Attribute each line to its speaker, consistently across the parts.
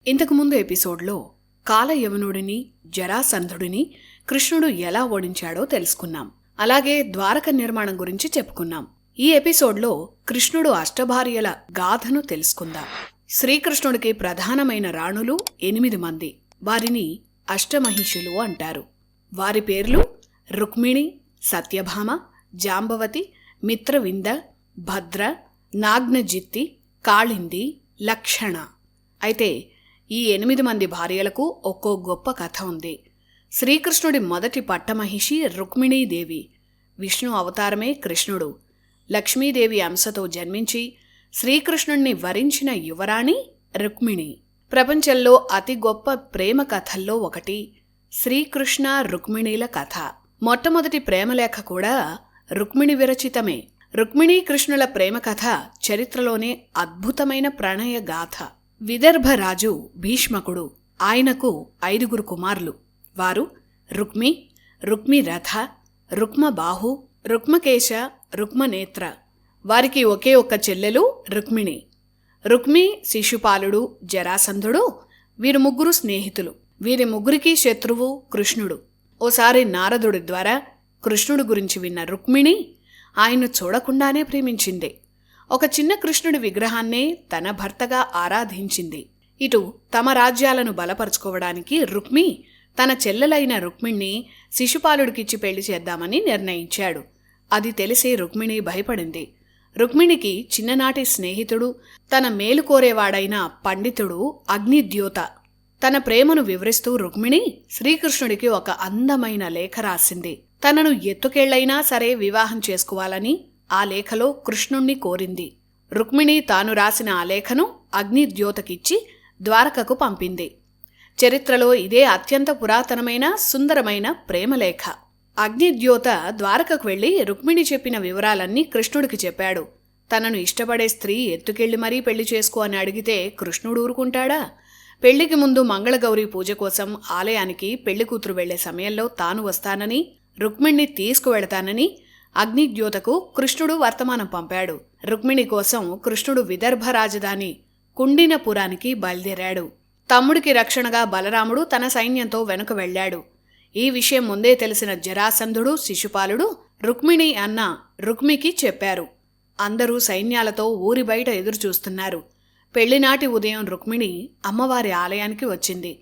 Speaker 1: ఇంతకుముందు ఎపిసోడ్లో కాలయవనుడిని జరాసంధుడిని కృష్ణుడు ఎలా ఓడించాడో తెలుసుకున్నాం. అలాగే ద్వారక నిర్మాణం గురించి చెప్పుకున్నాం. ఈ ఎపిసోడ్లో కృష్ణుడు అష్టభార్యల గాథను తెలుసుకుందాం. శ్రీకృష్ణుడికి ప్రధానమైన రాణులు 8 మంది. వారిని అష్టమహిషులు అంటారు. వారి పేర్లు రుక్మిణి, సత్యభామ, జాంబవతి, మిత్రవింద, భద్ర, నాగ్నజిత్తి, కాళింది, లక్షణ. అయితే ఈ 8 మంది భార్యలకు ఒక్కో గొప్ప కథ ఉంది. శ్రీకృష్ణుడి మొదటి పట్టమహిషి రుక్మిణీదేవి. విష్ణు అవతారమే కృష్ణుడు. లక్ష్మీదేవి అంశతో జన్మించి శ్రీకృష్ణుణ్ణి వరించిన యువరాణి రుక్మిణి. ప్రపంచంలో అతి గొప్ప ప్రేమ కథల్లో ఒకటి శ్రీకృష్ణ రుక్మిణీల కథ. మొట్టమొదటి ప్రేమలేఖ కూడా రుక్మిణి విరచితమే. రుక్మిణీ కృష్ణుల ప్రేమ కథ చరిత్రలోనే అద్భుతమైన ప్రణయ గాథ. విదర్భరాజు భీష్మకుడు. ఆయనకు 5 కుమారులు. వారు రుక్మి, రుక్మిరథ, రుక్మబాహు, రుక్మకేశ, రుక్మనేత్ర. వారికి ఒకే ఒక్క చెల్లెలు రుక్మిణి. రుక్మి, శిశుపాలుడు, జరాసంధుడు వీరు 3 స్నేహితులు. వీరి 3కి శత్రువు కృష్ణుడు. ఓసారి నారదుడి ద్వారా కృష్ణుడు గురించి విన్న రుక్మిణి ఆయన చూడకుండానే ప్రేమించింది. ఒక చిన్న కృష్ణుడి విగ్రహాన్నే తన భర్తగా ఆరాధించింది. ఇటు తమ రాజ్యాలను బలపరుచుకోవడానికి రుక్మి తన చెల్లెలైన రుక్మిణ్ణి శిశుపాలుడికిచ్చి పెళ్లి చేద్దామని నిర్ణయించాడు. అది తెలిసి రుక్మిణి భయపడింది. రుక్మిణికి చిన్ననాటి స్నేహితుడు, తన మేలు కోరేవాడైన పండితుడు అగ్నిద్యోత తన ప్రేమను వివరిస్తూ రుక్మిణి శ్రీకృష్ణుడికి ఒక అందమైన లేఖ రాసింది. తనను ఎత్తుకేళ్లైనా సరే వివాహం చేసుకోవాలని ఆ లేఖలో కృష్ణుణ్ణి కోరింది. రుక్మిణి తాను రాసిన ఆ లేఖను అగ్నిద్యోతకిచ్చి ద్వారకకు పంపింది. చరిత్రలో ఇదే అత్యంత పురాతనమైన సుందరమైన ప్రేమలేఖ. అగ్నిద్యోత ద్వారకకు వెళ్లి రుక్మిణి చెప్పిన వివరాలన్నీ కృష్ణుడికి చెప్పాడు. తనను ఇష్టపడే స్త్రీ ఎత్తుకెళ్లి మరీ పెళ్లి చేసుకో అని అడిగితే కృష్ణుడు ఊరుకుంటాడా? పెళ్లికి ముందు మంగళగౌరి పూజ కోసం ఆలయానికి పెళ్లి కూతురు వెళ్లే సమయంలో తాను వస్తానని, రుక్మిణ్ణి తీసుకువెళతానని అగ్నిద్యోతకు కృష్ణుడు వర్తమానం పంపాడు. రుక్మిణి కోసం కృష్ణుడు విదర్భ రాజధాని కుండినపురానికి బయలుదేరాడు. తమ్ముడికి రక్షణగా బలరాముడు తన సైన్యంతో వెనుక వెళ్లాడు. ఈ విషయం ముందే తెలిసిన జరాసంధుడు, శిశుపాలుడు రుక్మిణి అన్న రుక్మికి చెప్పారు. అందరూ సైన్యాలతో ఊరి బయట ఎదురుచూస్తున్నారు. పెళ్లినాటి ఉదయం రుక్మిణి అమ్మవారి ఆలయానికి వచ్చింది.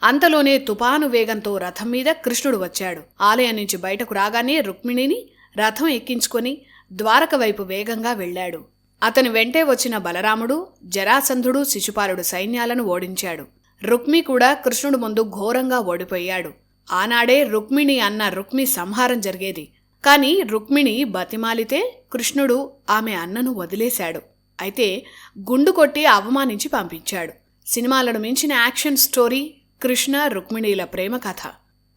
Speaker 1: అంతలోనే తుపాను వేగంతో రథం మీద కృష్ణుడు వచ్చాడు. ఆలయం నుంచి బయటకు రాగానే రుక్మిణిని రథం ఎక్కించుకొని ద్వారక వైపు వేగంగా వెళ్లాడు. అతని వెంటే వచ్చిన బలరాముడు, జరాసంధుడు, శిశుపాలుడు సైన్యాలను ఓడించాడు. రుక్మి కూడా కృష్ణుడు ముందు ఘోరంగా ఓడిపోయాడు. ఆనాడే రుక్మిణి అన్న రుక్మి సంహారం జరిగేది. కాని రుక్మిణి బతిమాలితే కృష్ణుడు ఆమె అన్నను వదిలేశాడు. అయితే గుండు కొట్టి అవమానించి పంపించాడు. సినిమాలను మించిన యాక్షన్ స్టోరీ కృష్ణ రుక్మిణీల ప్రేమ కథ.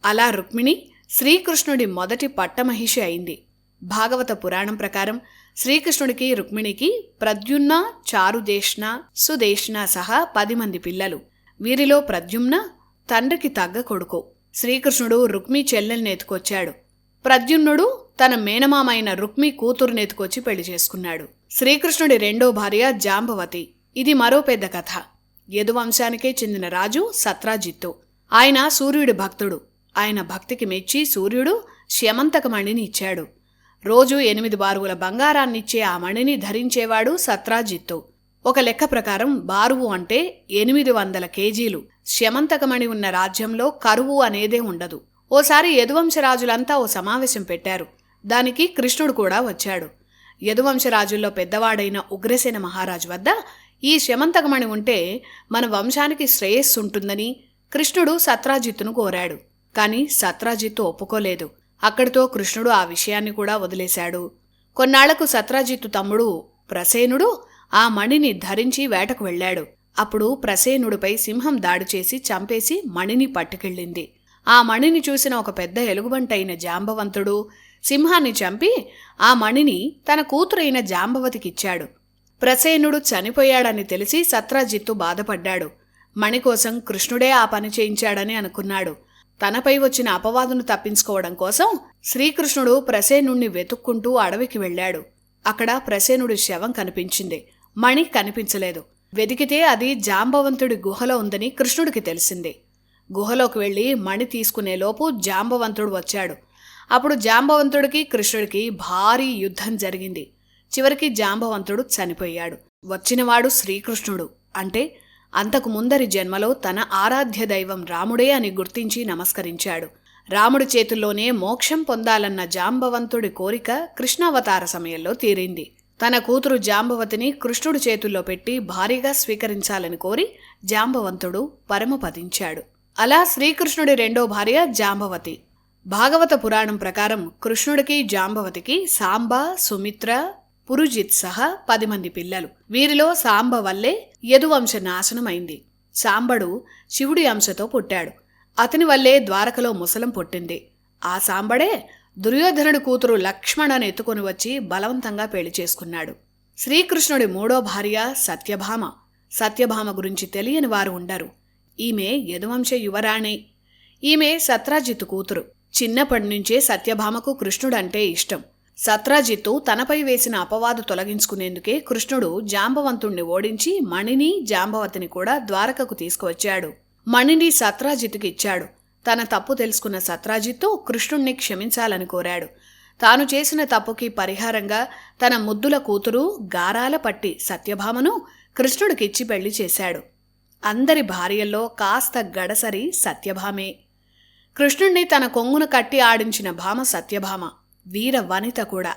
Speaker 1: అలా రుక్మిణి శ్రీకృష్ణుడి మొదటి పట్టమహిషి అయింది. భాగవత పురాణం ప్రకారం శ్రీకృష్ణుడికి రుక్మిణికి ప్రద్యుమ్న, చారుదేష్ణ, సుదేష్ణ సహా 10 మంది పిల్లలు. వీరిలో ప్రద్యుమ్న తండ్రికి తగ్గ కొడుకు. శ్రీకృష్ణుడు రుక్మి చెల్లెల్ని ఎత్తుకొచ్చాడు. ప్రద్యుమ్నుడు తన మేనమామైన రుక్మి కూతురునెత్తుకొచ్చి పెళ్లి చేసుకున్నాడు. శ్రీకృష్ణుడి రెండో భార్య జాంబవతి. ఇది మరో పెద్ద కథ. యదువంశానికే చెందిన రాజు సత్రాజిత్తు. ఆయన సూర్యుడి భక్తుడు. ఆయన భక్తికి మెచ్చి సూర్యుడు శ్యమంతక మణిని ఇచ్చాడు. రోజు 8 బారువుల బంగారాన్నిచ్చే ఆ మణిని ధరించేవాడు సత్రాజిత్తు. ఒక లెక్క ప్రకారం బారువు అంటే 800 కేజీలు. శ్యమంతకమణి ఉన్న రాజ్యంలో కరువు అనేదే ఉండదు. ఓసారి యదువంశరాజులంతా ఓ సమావేశం పెట్టారు. దానికి కృష్ణుడు కూడా వచ్చాడు. యదువంశరాజుల్లో పెద్దవాడైన ఉగ్రసేన మహారాజు వద్ద ఈ శ్యమంతకమణి ఉంటే మన వంశానికి శ్రేయస్సుంటుందని కృష్ణుడు సత్రాజిత్తును కోరాడు. కాని సత్రాజిత్తు ఒప్పుకోలేదు. అక్కడితో కృష్ణుడు ఆ విషయాన్ని కూడా వదిలేశాడు. కొన్నాళ్లకు సత్రాజిత్తు తమ్ముడు ప్రసేనుడు ఆ మణిని ధరించి వేటకు వెళ్లాడు. అప్పుడు ప్రసేనుడిపై సింహం దాడి చేసి చంపేసి మణిని పట్టుకెళ్ళింది. ఆ మణిని చూసిన ఒక పెద్ద ఎలుగుబంటైన జాంబవంతుడు సింహాన్ని చంపి ఆ మణిని తన కూతురైన జాంబవతికిచ్చాడు. ప్రసేనుడు చనిపోయాడని తెలిసి సత్రాజిత్తు బాధపడ్డాడు. మణి కోసం కృష్ణుడే ఆ పని చేయించాడని అనుకున్నాడు. తనపై వచ్చిన అపవాదును తప్పించుకోవడం కోసం శ్రీకృష్ణుడు ప్రసేనుణ్ణి వెతుక్కుంటూ అడవికి వెళ్లాడు. అక్కడ ప్రసేనుడి శవం కనిపించింది. మణి కనిపించలేదు. వెతికితే అది జాంబవంతుడి గుహలో ఉందని కృష్ణుడికి తెలిసింది. గుహలోకి వెళ్లి మణి తీసుకునేలోపు జాంబవంతుడు వచ్చాడు. అప్పుడు జాంబవంతుడికి కృష్ణుడికి భారీ యుద్ధం జరిగింది. చివరికి జాంబవంతుడు చనిపోయాడు. వచ్చినవాడు శ్రీకృష్ణుడు. అంటే అంతకు ముందరి జన్మలో తన ఆరాధ్య దైవం రాముడే అని గుర్తించి నమస్కరించాడు. రాముడి చేతుల్లోనే మోక్షం పొందాలన్న జాంబవంతుడి కోరిక కృష్ణావతార సమయంలో తీరింది. తన కూతురు జాంబవతిని కృష్ణుడి చేతుల్లో పెట్టి భారీగా స్వీకరించాలని కోరి జాంబవంతుడు పరమపదించాడు. అలా శ్రీకృష్ణుడి రెండో భార్య జాంబవతి. భాగవత పురాణం ప్రకారం కృష్ణుడికి జాంబవతికి సాంబ, సుమిత్ర, పురుజిత్ సహా 10 మంది పిల్లలు. వీరిలో సాంబ వల్లే యదువంశ నాశనమైంది. సాంబడు శివుడి అంశతో పుట్టాడు. అతని వల్లే ద్వారకలో ముసలం పుట్టింది. ఆ సాంబడే దుర్యోధనుడి కూతురు లక్ష్మణను ఎత్తుకొని వచ్చి బలవంతంగా పెళ్లి చేసుకున్నాడు. శ్రీకృష్ణుడి మూడో భార్య సత్యభామ. సత్యభామ గురించి తెలియని వారు ఉండరు. ఈమె యదువంశ యువరాణి. ఈమె సత్రాజిత్తు కూతురు. చిన్నప్పటి నుంచే సత్యభామకు కృష్ణుడంటే ఇష్టం. సత్రాజిత్తు తనపై వేసిన అపవాదు తొలగించుకునేందుకే కృష్ణుడు జాంబవంతుణ్ణి ఓడించి మణిని, జాంబవతిని కూడా ద్వారకకు తీసుకువచ్చాడు. మణిని సత్రాజిత్తుకి ఇచ్చాడు. తన తప్పు తెలుసుకున్న సత్రాజిత్తు కృష్ణుణ్ణి క్షమించాలని కోరాడు. తాను చేసిన తప్పుకి పరిహారంగా తన ముద్దుల కూతురు గారాల పట్టి సత్యభామను కృష్ణుడికిచ్చి పెళ్లి చేశాడు. అందరి భార్యల్లో కాస్త గడసరి సత్యభామే. కృష్ణుణ్ణి తన కొంగును కట్టి ఆడించిన భామ సత్యభామ. వీర వనిత కూడా.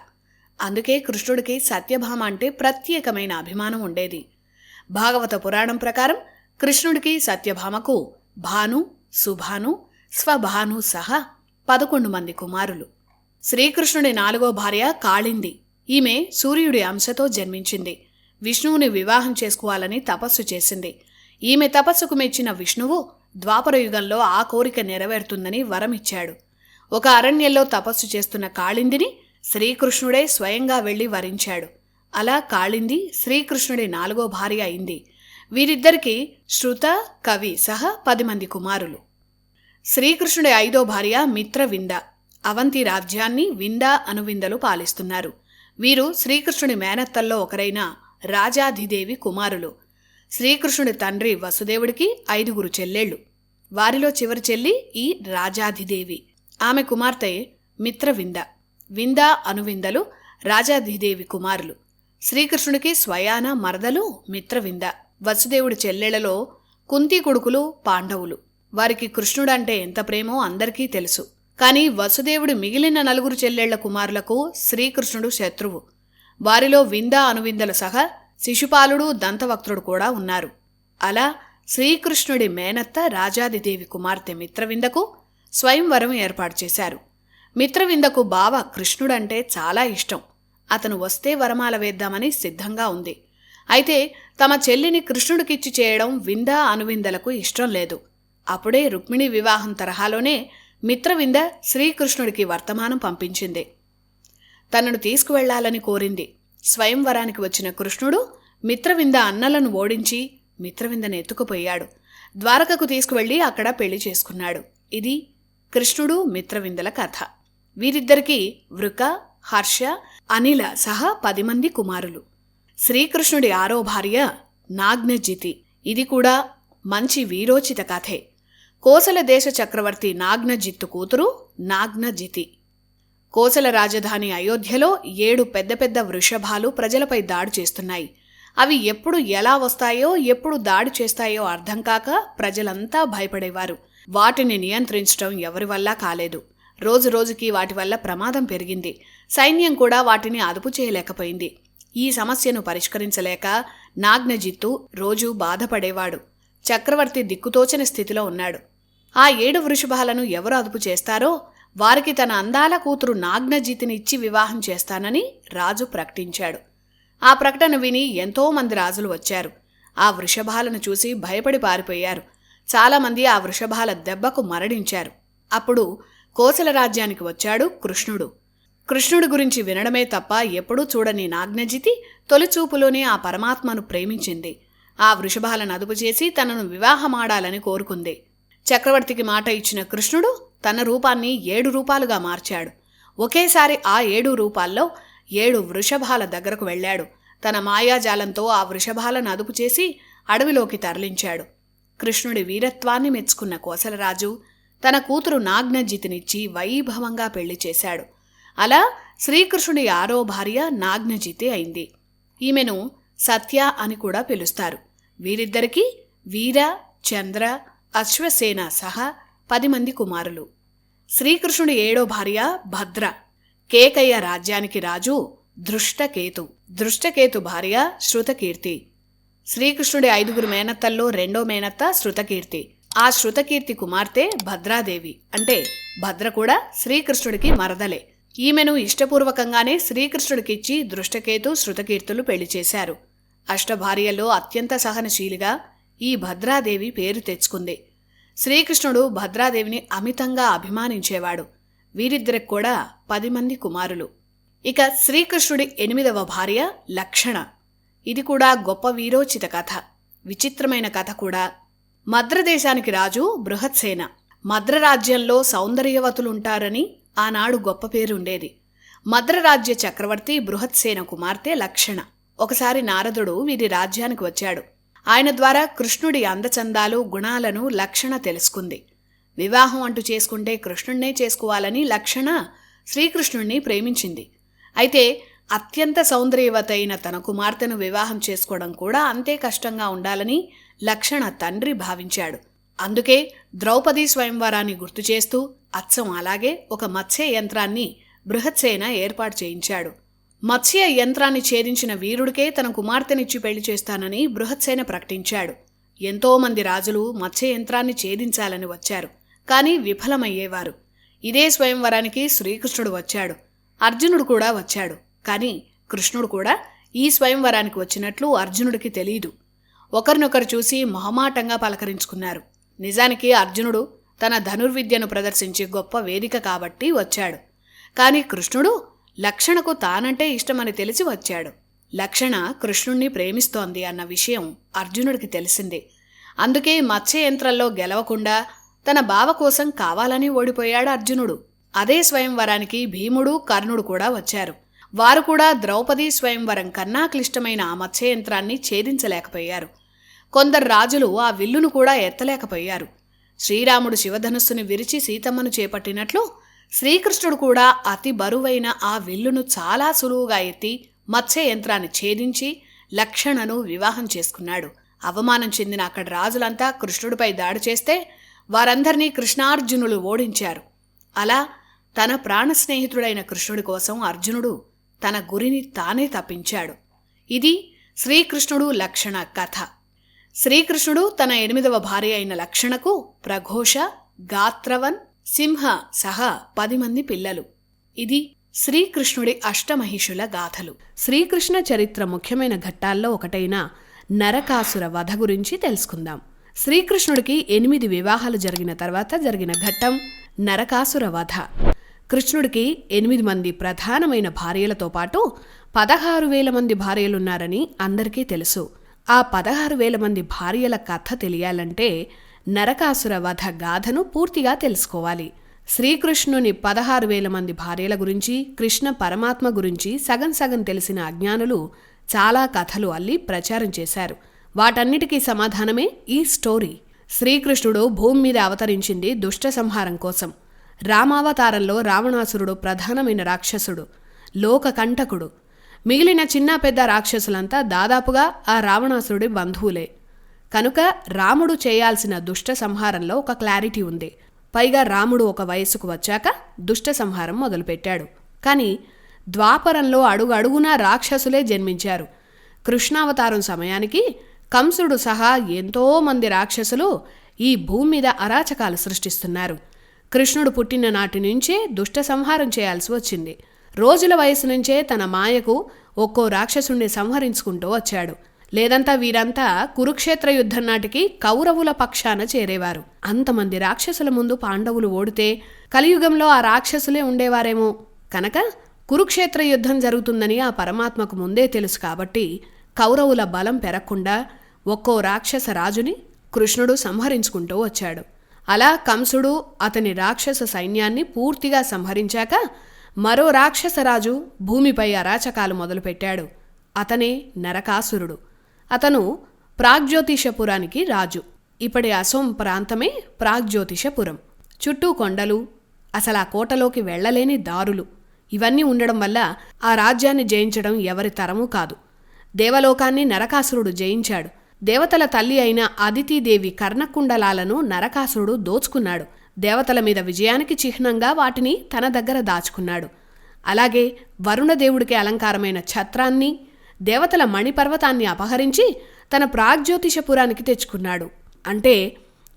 Speaker 1: అందుకే కృష్ణుడికి సత్యభామ అంటే ప్రత్యేకమైన అభిమానం ఉండేది. భాగవత పురాణం ప్రకారం కృష్ణుడికి సత్యభామకు భాను, సుభాను, స్వభాను సహా 11 మంది కుమారులు. శ్రీకృష్ణుడి 4వ భార్య కాళింది. ఈమె సూర్యుడి అంశతో జన్మించింది. విష్ణువుని వివాహం చేసుకోవాలని తపస్సు చేసింది. ఈమె తపస్సుకు మెచ్చిన విష్ణువు ద్వాపరయుగంలో ఆ కోరిక నెరవేరుతుందని వరమిచ్చాడు. ఒక అరణ్యంలో తపస్సు చేస్తున్న కాళిందిని శ్రీకృష్ణుడే స్వయంగా వెళ్లి వరించాడు. అలా కాళింది శ్రీకృష్ణుడి 4వ భార్య అయింది. వీరిద్దరికీ శృత, కవి సహా 10 మంది కుమారులు. శ్రీకృష్ణుడి 5వ భార్య మిత్రవింద. అవంతి రాజ్యాన్ని వింద, అనువిందలు పాలిస్తున్నారు. వీరు శ్రీకృష్ణుడి మేనత్తల్లో ఒకరైన రాజాధిదేవి కుమారులు. శ్రీకృష్ణుడి తండ్రి వసుదేవుడికి 5 చెల్లెళ్ళు. వారిలో చివరి చెల్లి ఈ రాజాధిదేవి. ఆమె కుమార్తె మిత్రవింద. వింద, అనువిందలు రాజాధిదేవి కుమారులు. శ్రీకృష్ణుడికి స్వయాన మరదలు మిత్రవింద. వసుదేవుడి చెల్లెళ్లలో కుంతి కొడుకులు పాండవులు. వారికి కృష్ణుడంటే ఎంత ప్రేమో అందరికీ తెలుసు. కాని వసుదేవుడి మిగిలిన 4 చెల్లెళ్ల కుమారులకు శ్రీకృష్ణుడు శత్రువు. వారిలో వింద, అనువిందలు సహా శిశుపాలుడు, దంతవక్త్రుడు కూడా ఉన్నారు. అలా శ్రీకృష్ణుడి మేనత్త రాజాదిదేవి కుమార్తె మిత్రవిందకు స్వయంవరం ఏర్పాటు చేశారు. మిత్రవిందకు బావ కృష్ణుడంటే చాలా ఇష్టం. అతను వస్తే వరమాల వేద్దామని సిద్ధంగా ఉంది. అయితే తమ చెల్లిని కృష్ణుడికిచ్చి చేయడం వింద, అనువిందలకు ఇష్టం లేదు. అప్పుడే రుక్మిణి వివాహం తరహాలోనే మిత్రవింద శ్రీకృష్ణుడికి వర్తమానం పంపించింది. తనను తీసుకువెళ్లాలని కోరింది. స్వయంవరానికి వచ్చిన కృష్ణుడు మిత్రవింద అన్నలను ఓడించి మిత్రవిందను ఎత్తుకుపోయాడు. ద్వారకకు తీసుకువెళ్లి అక్కడ పెళ్లి చేసుకున్నాడు. ఇది కృష్ణుడు మిత్రవిందల కథ. వీరిద్దరికీ వృక, హర్ష, అనిల సహా 10 మంది కుమారులు. శ్రీకృష్ణుడి 6వ భార్య నాగ్నజితి. ఇది కూడా మంచి వీరోచిత కథే. కోసల దేశ చక్రవర్తి నాగ్నజిత్తు కూతురు నాగ్నజితి. కోసల రాజధాని అయోధ్యలో 7 పెద్ద పెద్ద వృషభాలు ప్రజలపై దాడి చేస్తున్నాయి. అవి ఎప్పుడు ఎలా వస్తాయో, ఎప్పుడు దాడి చేస్తాయో అర్థం కాక ప్రజలంతా భయపడేవారు. వాటిని నియంత్రించడం ఎవరి వల్ల కాలేదు. రోజురోజుకి వాటి వల్ల ప్రమాదం పెరిగింది. సైన్యం కూడా వాటిని అదుపు చేయలేకపోయింది. ఈ సమస్యను పరిష్కరించలేక నాగ్నజిత్తు రోజూ బాధపడేవాడు. చక్రవర్తి దిక్కుతోచని స్థితిలో ఉన్నాడు. ఆ 7 వృషభాలను ఎవరు అదుపు చేస్తారో వారికి తన అందాల కూతురు నాగ్నజితిని ఇచ్చి వివాహం చేస్తానని రాజు ప్రకటించాడు. ఆ ప్రకటన విని ఎంతోమంది రాజులు వచ్చారు. ఆ వృషభాలను చూసి భయపడి పారిపోయారు. చాలామంది ఆ వృషభాల దెబ్బకు మరణించారు. అప్పుడు కోసల రాజ్యానికి వచ్చాడు కృష్ణుడు. కృష్ణుడి గురించి వినడమే తప్ప ఎప్పుడూ చూడని నాగ్నజితి తొలిచూపులోనే ఆ పరమాత్మను ప్రేమించింది. ఆ వృషభాలను అదుపు చేసి తనను వివాహమాడాలని కోరుకుంది. చక్రవర్తికి మాట ఇచ్చిన కృష్ణుడు తన రూపాన్ని 7 రూపాలుగా మార్చాడు. ఒకేసారి ఆ 7 రూపాల్లో 7 వృషభాల దగ్గరకు వెళ్ళాడు. తన మాయాజాలంతో ఆ వృషభాలను అదుపు చేసి అడవిలోకి తరలించాడు. కృష్ణుడి వీరత్వాన్ని మెచ్చుకున్న కోసలరాజు తన కూతురు నాగ్నజితినిచ్చి వైభవంగా పెళ్లి చేశాడు. అలా శ్రీకృష్ణుడి 6వ భార్య నాగ్నజితి అయింది. ఈమెను సత్య అని కూడా పిలుస్తారు. వీరిద్దరికీ వీర, చంద్ర, అశ్వసేన సహా 10 మంది కుమారులు. శ్రీకృష్ణుడి 7వ భార్య భద్ర. కేకయ్య రాజ్యానికి రాజు దృష్టకేతు. దృష్టకేతు భార్య శృతకీర్తి. శ్రీకృష్ణుడి 5గురు మేనత్తల్లో 2వ మేనత్త శృతకీర్తి. ఆ శృతకీర్తి కుమార్తె భద్రాదేవి. అంటే భద్ర కూడా శ్రీకృష్ణుడికి మరదలే. ఈమెను ఇష్టపూర్వకంగానే శ్రీకృష్ణుడికిచ్చి దృష్టకేతు, శృతకీర్తులు పెళ్లి చేశారు. అష్టభార్యల్లో అత్యంత సహనశీలిగా ఈ భద్రాదేవి పేరు తెచ్చుకుంది. శ్రీకృష్ణుడు భద్రాదేవిని అమితంగా అభిమానించేవాడు. వీరిద్దరికి కూడా 10 మంది కుమారులు. ఇక శ్రీకృష్ణుడి 8వ భార్య లక్షణ. ఇది కూడా గొప్ప వీరోచిత కథ, విచిత్రమైన కథ కూడా. మద్రదేశానికి రాజు బృహత్సేన. మద్రరాజ్యంలో సౌందర్యవతులుంటారని ఆనాడు గొప్ప పేరుండేది. మద్రరాజ్య చక్రవర్తి బృహత్సేన కుమార్తె లక్షణ. ఒకసారి నారదుడు వీరి రాజ్యానికి వచ్చాడు. ఆయన ద్వారా కృష్ణుడి అందచందాలు, గుణాలను లక్షణ తెలుసుకుంది. వివాహం అంటూ చేసుకుంటే కృష్ణుడినే చేసుకోవాలని లక్షణ శ్రీకృష్ణుడిని ప్రేమించింది. అయితే అత్యంత సౌందర్యవతైన తన కుమార్తెను వివాహం చేసుకోవడం కూడా అంతే కష్టంగా ఉండాలని లక్షణ తండ్రి భావించాడు. అందుకే ద్రౌపదీ స్వయంవరాన్ని గుర్తు చేస్తూ అచ్చం అలాగే ఒక మత్స్య యంత్రాన్ని బృహత్సేన ఏర్పాటు చేయించాడు. మత్స్య యంత్రాన్ని ఛేదించిన వీరుడికే తన కుమార్తెనిచ్చి పెళ్లి చేస్తానని బృహత్సేన ప్రకటించాడు. ఎంతోమంది రాజులు మత్స్య యంత్రాన్ని ఛేదించాలని వచ్చారు, కానీ విఫలమయ్యేవారు. ఇదే స్వయంవరానికి శ్రీకృష్ణుడు వచ్చాడు. అర్జునుడు కూడా వచ్చాడు. కానీ కృష్ణుడు కూడా ఈ స్వయంవరానికి వచ్చినట్లు అర్జునుడికి తెలీదు. ఒకరినొకరు చూసి మొహమాటంగా పలకరించుకున్నారు. నిజానికి అర్జునుడు తన ధనుర్విద్యను ప్రదర్శించే గొప్ప వేదిక కాబట్టి వచ్చాడు. కానీ కృష్ణుడు లక్షణకు తానంటే ఇష్టమని తెలిసి వచ్చాడు. లక్షణ కృష్ణుణ్ణి ప్రేమిస్తోంది అన్న విషయం అర్జునుడికి తెలిసింది. అందుకే మత్స్య యంత్రంలో గెలవకుండా తన బావ కోసం కావాలని ఓడిపోయాడు అర్జునుడు. అదే స్వయంవరానికి భీముడు, కర్ణుడు కూడా వచ్చారు. వారు కూడా ద్రౌపదీ స్వయంవరం కన్నా క్లిష్టమైన ఆ మత్స్య యంత్రాన్ని ఛేదించలేకపోయారు. కొందరు రాజులు ఆ విల్లును కూడా ఎత్తలేకపోయారు. శ్రీరాముడు శివధనుస్సుని విరిచి సీతమ్మను చేపట్టినట్లు శ్రీకృష్ణుడు కూడా అతి బరువైన ఆ విల్లును చాలా సులువుగా ఎత్తి మత్స్య యంత్రాన్ని ఛేదించి లక్షణను వివాహం చేసుకున్నాడు. అవమానం చెందిన అక్కడి రాజులంతా కృష్ణుడిపై దాడి చేస్తే వారందరినీ కృష్ణార్జునులు ఓడించారు. అలా తన ప్రాణ స్నేహితుడైన కృష్ణుడి కోసం అర్జునుడు తన గురిని తానే తప్పించాడు. ఇది శ్రీకృష్ణుడు లక్షణ కథ. శ్రీకృష్ణుడు తన 8వ భార్య అయిన లక్షణకు ప్రఘోష, గాత్రవన్, సింహ సహా 10 మంది పిల్లలు. ఇది శ్రీకృష్ణుడి అష్టమహిషుల గాథలు. శ్రీకృష్ణ చరిత్ర ముఖ్యమైన ఘట్టాల్లో ఒకటైన నరకాసుర వధ గురించి తెలుసుకుందాం. శ్రీకృష్ణుడికి 8 వివాహాలు జరిగిన తర్వాత జరిగిన ఘట్టం నరకాసుర వధ. కృష్ణుడికి 8 మంది ప్రధానమైన భార్యలతో పాటు 16,000 మంది భార్యలున్నారని అందరికీ తెలుసు. ఆ 16,000 మంది భార్యల కథ తెలియాలంటే నరకాసుర వధ గాథను పూర్తిగా తెలుసుకోవాలి. శ్రీకృష్ణుని 16,000 మంది భార్యల గురించి, కృష్ణ పరమాత్మ గురించి సగం సగం తెలిసిన అజ్ఞానులు చాలా కథలు అల్లి ప్రచారం చేశారు. వాటన్నిటికీ సమాధానమే ఈ స్టోరీ. శ్రీకృష్ణుడు భూమి మీద అవతరించింది దుష్ట సంహారం కోసం. రామావతారంలో రావణాసురుడు ప్రధానమైన రాక్షసుడు, లోకకంటకుడు. మిగిలిన చిన్న పెద్ద రాక్షసులంతా దాదాపుగా ఆ రావణాసురుడి బంధువులే. కనుక రాముడు చేయాల్సిన దుష్ట సంహారంలో ఒక క్లారిటీ ఉంది. పైగా రాముడు ఒక వయస్సుకు వచ్చాక దుష్ట సంహారం మొదలుపెట్టాడు. కానీ ద్వాపరంలో అడుగడుగునా రాక్షసులే జన్మించారు. కృష్ణావతారం సమయానికి కంసుడు సహా ఎంతోమంది రాక్షసులు ఈ భూమి మీద అరాచకాలు సృష్టిస్తున్నారు. కృష్ణుడు పుట్టిన నాటి నుంచే దుష్ట సంహారం చేయాల్సి వచ్చింది. రోజుల వయసు నుంచే తన మాయకు ఒక్కో రాక్షసుణ్ణి సంహరించుకుంటూ వచ్చాడు. లేదంతా వీరంతా కురుక్షేత్ర యుద్ధం నాటికి కౌరవుల పక్షాన చేరేవారు. అంతమంది రాక్షసుల ముందు పాండవులు ఓడితే కలియుగంలో ఆ రాక్షసులే ఉండేవారేమో. కనుక కురుక్షేత్ర యుద్ధం జరుగుతుందని ఆ పరమాత్మకు ముందే తెలుసు కాబట్టి కౌరవుల బలం పెరగకుండా ఒక్కో రాక్షస రాజుని కృష్ణుడు సంహరించుకుంటూ వచ్చాడు. అలా కంసుడు అతని రాక్షస సైన్యాన్ని పూర్తిగా సంహరించాక మరో రాక్షసరాజు భూమిపై అరాచకాలు మొదలుపెట్టాడు. అతనే నరకాసురుడు. అతను ప్రాగ్జ్యోతిషపురానికి రాజు. ఇప్పటి అసోం ప్రాంతమే ప్రాగ్జ్యోతిషపురం. చుట్టూ కొండలు, అసలు ఆ కోటలోకి వెళ్లలేని దారులు, ఇవన్నీ ఉండడం వల్ల ఆ రాజ్యాన్ని జయించడం ఎవరి తరమూ కాదు. దేవలోకాన్ని నరకాసురుడు జయించాడు. దేవతల తల్లి అయిన అదితీదేవి కర్ణకుండలాలను నరకాసురుడు దోచుకున్నాడు. దేవతల మీద విజయానికి చిహ్నంగా వాటిని తన దగ్గర దాచుకున్నాడు. అలాగే వరుణదేవుడికి అలంకారమైన ఛత్రాన్ని, దేవతల మణిపర్వతాన్ని అపహరించి తన ప్రాగ్జ్యోతిషపురానికి తెచ్చుకున్నాడు. అంటే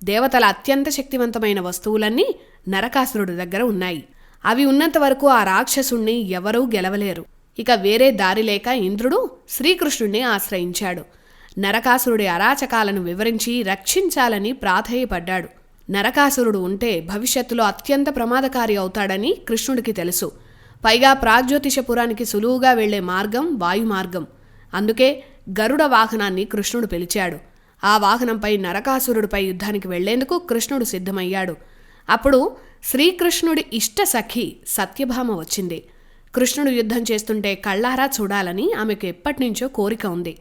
Speaker 1: దేవతల అత్యంత శక్తివంతమైన వస్తువులన్నీ నరకాసురుడి దగ్గర ఉన్నాయి. అవి ఉన్నంత వరకు ఆ రాక్షసుణ్ణి ఎవరూ గెలవలేరు. ఇక వేరే దారి లేక ఇంద్రుడు శ్రీకృష్ణుణ్ణి ఆశ్రయించాడు. నరకాసురుడి అరాచకాలను వివరించి రక్షించాలని ప్రాధేయపడ్డాడు. నరకాసురుడు ఉంటే భవిష్యత్తులో అత్యంత ప్రమాదకారి అవుతాడని కృష్ణుడికి తెలుసు. పైగా ప్రాగ్జ్యోతిషపురానికి సులువుగా వెళ్లే మార్గం వాయుమార్గం. అందుకే గరుడ వాహనాన్ని కృష్ణుడు పిలిచాడు. ఆ వాహనంపై నరకాసురుడిపై యుద్ధానికి వెళ్లేందుకు కృష్ణుడు సిద్ధమయ్యాడు. అప్పుడు శ్రీకృష్ణుడి ఇష్ట సఖి సత్యభామ వచ్చింది. కృష్ణుడు యుద్ధం చేస్తుంటే కళ్ళారా చూడాలని ఆమెకు ఎప్పటినుంచో కోరిక ఉంది.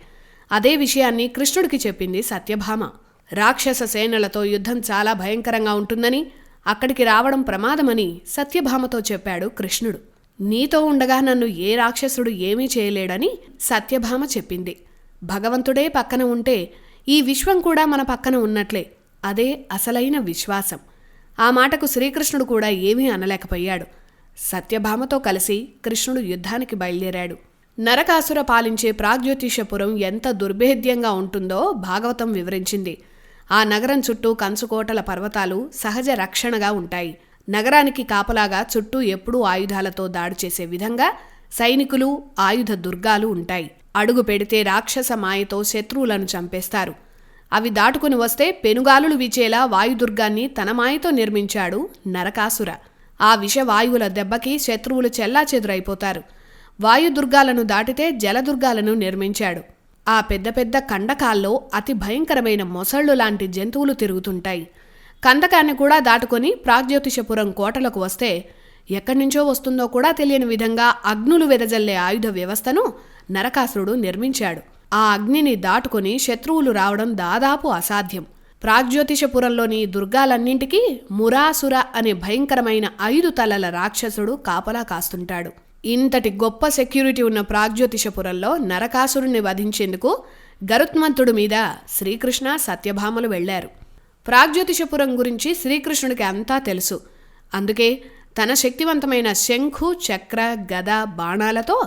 Speaker 1: అదే విషయాన్ని కృష్ణుడికి చెప్పింది సత్యభామ. రాక్షస సేనలతో యుద్ధం చాలా భయంకరంగా ఉంటుందని, అక్కడికి రావడం ప్రమాదమని సత్యభామతో చెప్పాడు కృష్ణుడు. నీతో ఉండగా నన్ను ఏ రాక్షసుడు ఏమీ చేయలేడని సత్యభామ చెప్పింది. భగవంతుడే పక్కన ఉంటే ఈ విశ్వం కూడా మన పక్కన ఉన్నట్లే. అదే అసలైన విశ్వాసం. ఆ మాటకు శ్రీకృష్ణుడు కూడా ఏమీ అనలేకపోయాడు. సత్యభామతో కలిసి కృష్ణుడు యుద్ధానికి బయలుదేరాడు. నరకాసుర పాలించే ప్రాగ్జ్యోతిషపురం ఎంత దుర్భేద్యంగా ఉంటుందో భాగవతం వివరించింది. ఆ నగరం చుట్టూ కంచుకోటల పర్వతాలు సహజ రక్షణగా ఉంటాయి. నగరానికి కాపలాగా చుట్టూ ఎప్పుడూ ఆయుధాలతో దాడి చేసే విధంగా సైనికులు, ఆయుధ దుర్గాలు ఉంటాయి. అడుగు పెడితే రాక్షస మాయతో శత్రువులను చంపేస్తారు. అవి దాటుకుని వస్తే పెనుగాలులు వీచేలా వాయుదుర్గాన్ని తన మాయతో నిర్మించాడు నరకాసుర. ఆ విషవాయువుల దెబ్బకి శత్రువులు చెల్లాచెదురైపోతారు. వాయుదుర్గాలను దాటితే జలదుర్గాలను నిర్మించాడు. ఆ పెద్ద పెద్ద కండకాల్లో అతి భయంకరమైన మొసళ్ళు లాంటి జంతువులు తిరుగుతుంటాయి. కందకాన్ని కూడా దాటుకొని ప్రాగ్జ్యోతిషపురం కోటలకు వస్తే ఎక్కడ్నుంచో వస్తుందో కూడా తెలియని విధంగా అగ్నులు వెదజల్లే ఆయుధ వ్యవస్థను నరకాసురుడు నిర్మించాడు. ఆ అగ్నిని దాటుకొని శత్రువులు రావడం దాదాపు అసాధ్యం. ప్రాగ్జ్యోతిషపురంలోని దుర్గాలన్నింటికీ మురాసుర అనే భయంకరమైన 5 తలల రాక్షసుడు కాపలా కాస్తుంటాడు. ఇంతటి గొప్ప సెక్యూరిటీ ఉన్న ప్రాగ్జ్యోతిషపురంలో నరకాసురుణ్ణి వధించేందుకు గరుత్మంతుడి మీద శ్రీకృష్ణ, సత్యభామలు వెళ్లారు. ప్రాగ్జ్యోతిషపురం గురించి శ్రీకృష్ణుడికి అంతా తెలుసు. అందుకే తన శక్తివంతమైన శంఖు, చక్ర, గద, బాణాలతో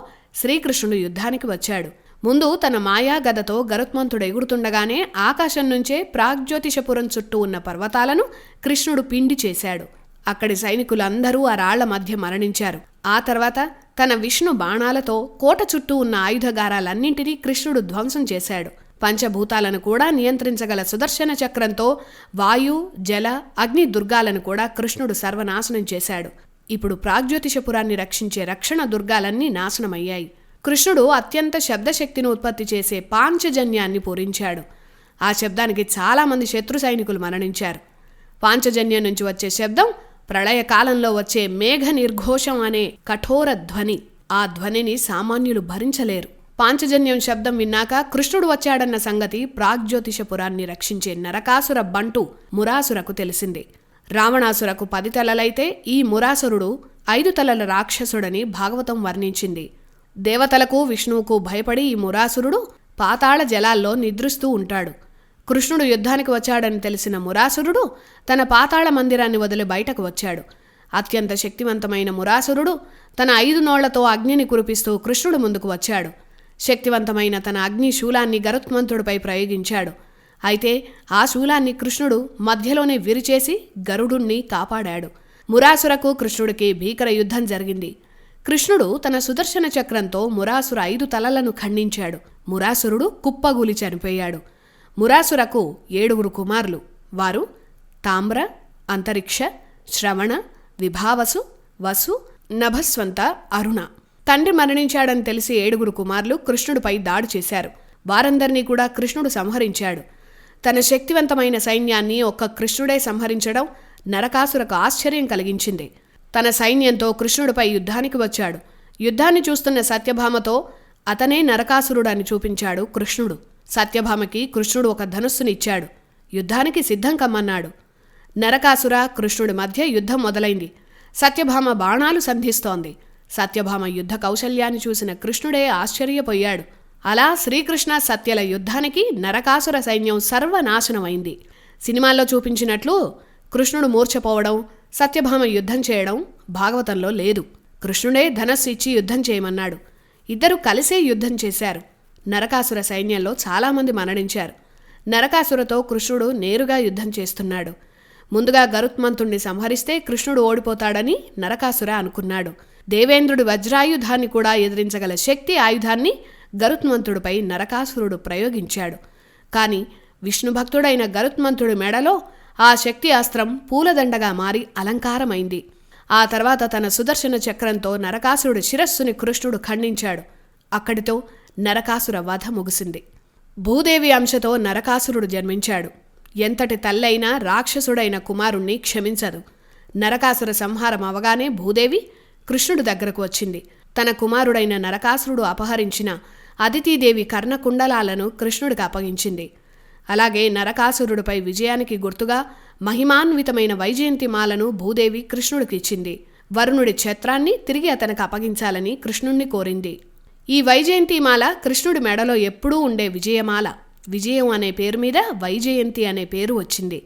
Speaker 1: శ్రీకృష్ణుడు యుద్ధానికి వచ్చాడు. ముందు తన మాయా గదతో గరుత్మంతుడు ఎగురుతుండగానే ఆకాశం నుంచే ప్రాగ్జ్యోతిషపురం చుట్టూ ఉన్న పర్వతాలను కృష్ణుడు పిండి చేశాడు. అక్కడి సైనికులందరూ ఆ రాళ్ల మధ్య మరణించారు. ఆ తర్వాత తన విష్ణు బాణాలతో కోట చుట్టూ ఉన్న ఆయుధగారాలన్నింటినీ కృష్ణుడు ధ్వంసం చేశాడు. పంచభూతాలను కూడా నియంత్రించగల సుదర్శన చక్రంతో వాయు, జల, అగ్ని దుర్గాలను కూడా కృష్ణుడు సర్వనాశనం చేశాడు. ఇప్పుడు ప్రాగ్జ్యోతిషపురాన్ని రక్షించే రక్షణ దుర్గాలన్నీ నాశనమయ్యాయి. కృష్ణుడు అత్యంత శబ్దశక్తిని ఉత్పత్తి చేసే పాంచజన్యాన్ని పూరించాడు. ఆ శబ్దానికి చాలామంది శత్రు సైనికులు మరణించారు. పాంచజన్యం నుంచి వచ్చే శబ్దం ప్రళయకాలంలో వచ్చే మేఘ నిర్ఘోషం అనే కఠోర ధ్వని. ఆ ధ్వనిని సామాన్యులు భరించలేరు. పాంచజన్యం శబ్దం విన్నాక కృష్ణుడు వచ్చాడన్న సంగతి ప్రాగ్జ్యోతిషపురాన్ని రక్షించే నరకాసుర బంటు మురాసురకు తెలిసింది. రావణాసురకు 10 తలలైతే ఈ మురాసురుడు 5 తలల రాక్షసుడని భాగవతం వర్ణించింది. దేవతలకు, విష్ణువుకు భయపడి ఈ మురాసురుడు పాతాళ జలాల్లో నిద్రిస్తూ ఉంటాడు. కృష్ణుడు యుద్ధానికి వచ్చాడని తెలిసిన మురాసురుడు తన పాతాళ మందిరాన్ని వదిలి బయటకు వచ్చాడు. అత్యంత శక్తివంతమైన మురాసురుడు తన 5 నోళ్లతో అగ్నిని కురిపిస్తూ కృష్ణుడు ముందుకు వచ్చాడు. శక్తివంతమైన తన అగ్ని శూలాన్ని గరుత్మంతుడిపై ప్రయోగించాడు. అయితే ఆ శూలాన్ని కృష్ణుడు మధ్యలోనే విరిచేసి గరుడుణ్ణి కాపాడాడు. మురాసురకు కృష్ణుడికి భీకర యుద్ధం జరిగింది. కృష్ణుడు తన సుదర్శన చక్రంతో మురాసుర 5 తలలను ఖండించాడు. మురాసురుడు కుప్పగూలి చనిపోయాడు. మురాసురకు 7 కుమారులు. వారు తామ్ర, అంతరిక్ష, శ్రవణ, విభావసు, వసు, నభస్వంత, అరుణ. తండ్రి మరణించాడని తెలిసి 7 కుమారులు కృష్ణుడిపై దాడి చేశారు. వారందరినీ కూడా కృష్ణుడు సంహరించాడు. తన శక్తివంతమైన సైన్యాన్ని ఒక్క కృష్ణుడే సంహరించడం నరకాసురకు ఆశ్చర్యం కలిగించింది. తన సైన్యంతో కృష్ణుడిపై యుద్ధానికి వచ్చాడు. యుద్ధాన్ని చూస్తున్న సత్యభామతో అతనే నరకాసురుడని చూపించాడు కృష్ణుడు. సత్యభామకి కృష్ణుడు ఒక ధనుస్సునిచ్చాడు. యుద్ధానికి సిద్ధం కమ్మన్నాడు. నరకాసుర కృష్ణుడి మధ్య యుద్ధం మొదలైంది. సత్యభామ బాణాలు సంధిస్తోంది. సత్యభామ యుద్ధ కౌశల్యాన్ని చూసిన కృష్ణుడే ఆశ్చర్యపోయాడు. అలా శ్రీకృష్ణ సత్యల యుద్ధానికి నరకాసుర సైన్యం సర్వనాశనమైంది. సినిమాల్లో చూపించినట్లు కృష్ణుడు మూర్ఛపోవడం, సత్యభామ యుద్ధం చేయడం భాగవతంలో లేదు. కృష్ణుడే ధనస్సు ఇచ్చి యుద్ధం చేయమన్నాడు. ఇద్దరు కలిసే యుద్ధం చేశారు. నరకాసుర సైన్యంలో చాలామంది మరణించారు. నరకాసురతో కృష్ణుడు నేరుగా యుద్ధం చేస్తున్నాడు. ముందుగా గరుత్మంతుణ్ణి సంహరిస్తే కృష్ణుడు ఓడిపోతాడని నరకాసుర అనుకున్నాడు. దేవేంద్రుడి వజ్రాయుధాన్ని కూడా ఎదిరించగల శక్తి ఆయుధాన్ని గరుత్మంతుడిపై నరకాసురుడు ప్రయోగించాడు. కాని విష్ణుభక్తుడైన గరుత్మంతుడి మెడలో ఆ శక్తి అస్త్రం పూలదండగా మారి అలంకారమైంది. ఆ తర్వాత తన సుదర్శన చక్రంతో నరకాసురుడి శిరస్సుని కృష్ణుడు ఖండించాడు. అక్కడితో నరకాసుర వధ ముగిసింది. భూదేవి అంశతో నరకాసురుడు జన్మించాడు. ఎంతటి తల్లైనా రాక్షసుడైన కుమారుణ్ణి క్షమించదు. నరకాసుర సంహారం అవగానే భూదేవి కృష్ణుడి దగ్గరకు వచ్చింది. తన కుమారుడైన నరకాసురుడు అపహరించిన అదితీదేవి కర్ణకుండలాలను కృష్ణుడికి అప్పగించింది. అలాగే నరకాసురుడిపై విజయానికి గుర్తుగా మహిమాన్వితమైన వైజయంతిమాలను భూదేవి కృష్ణుడికిచ్చింది. వరుణుడి ఛత్రాన్ని తిరిగి అతనికి అప్పగించాలని కృష్ణుణ్ణి కోరింది. ఈ వైజయంతిమాల కృష్ణుడి మెడలో ఎప్పుడూ ఉండే విజయమాల. విజయం అనే పేరు మీద వైజయంతి అనే పేరు వచ్చింది.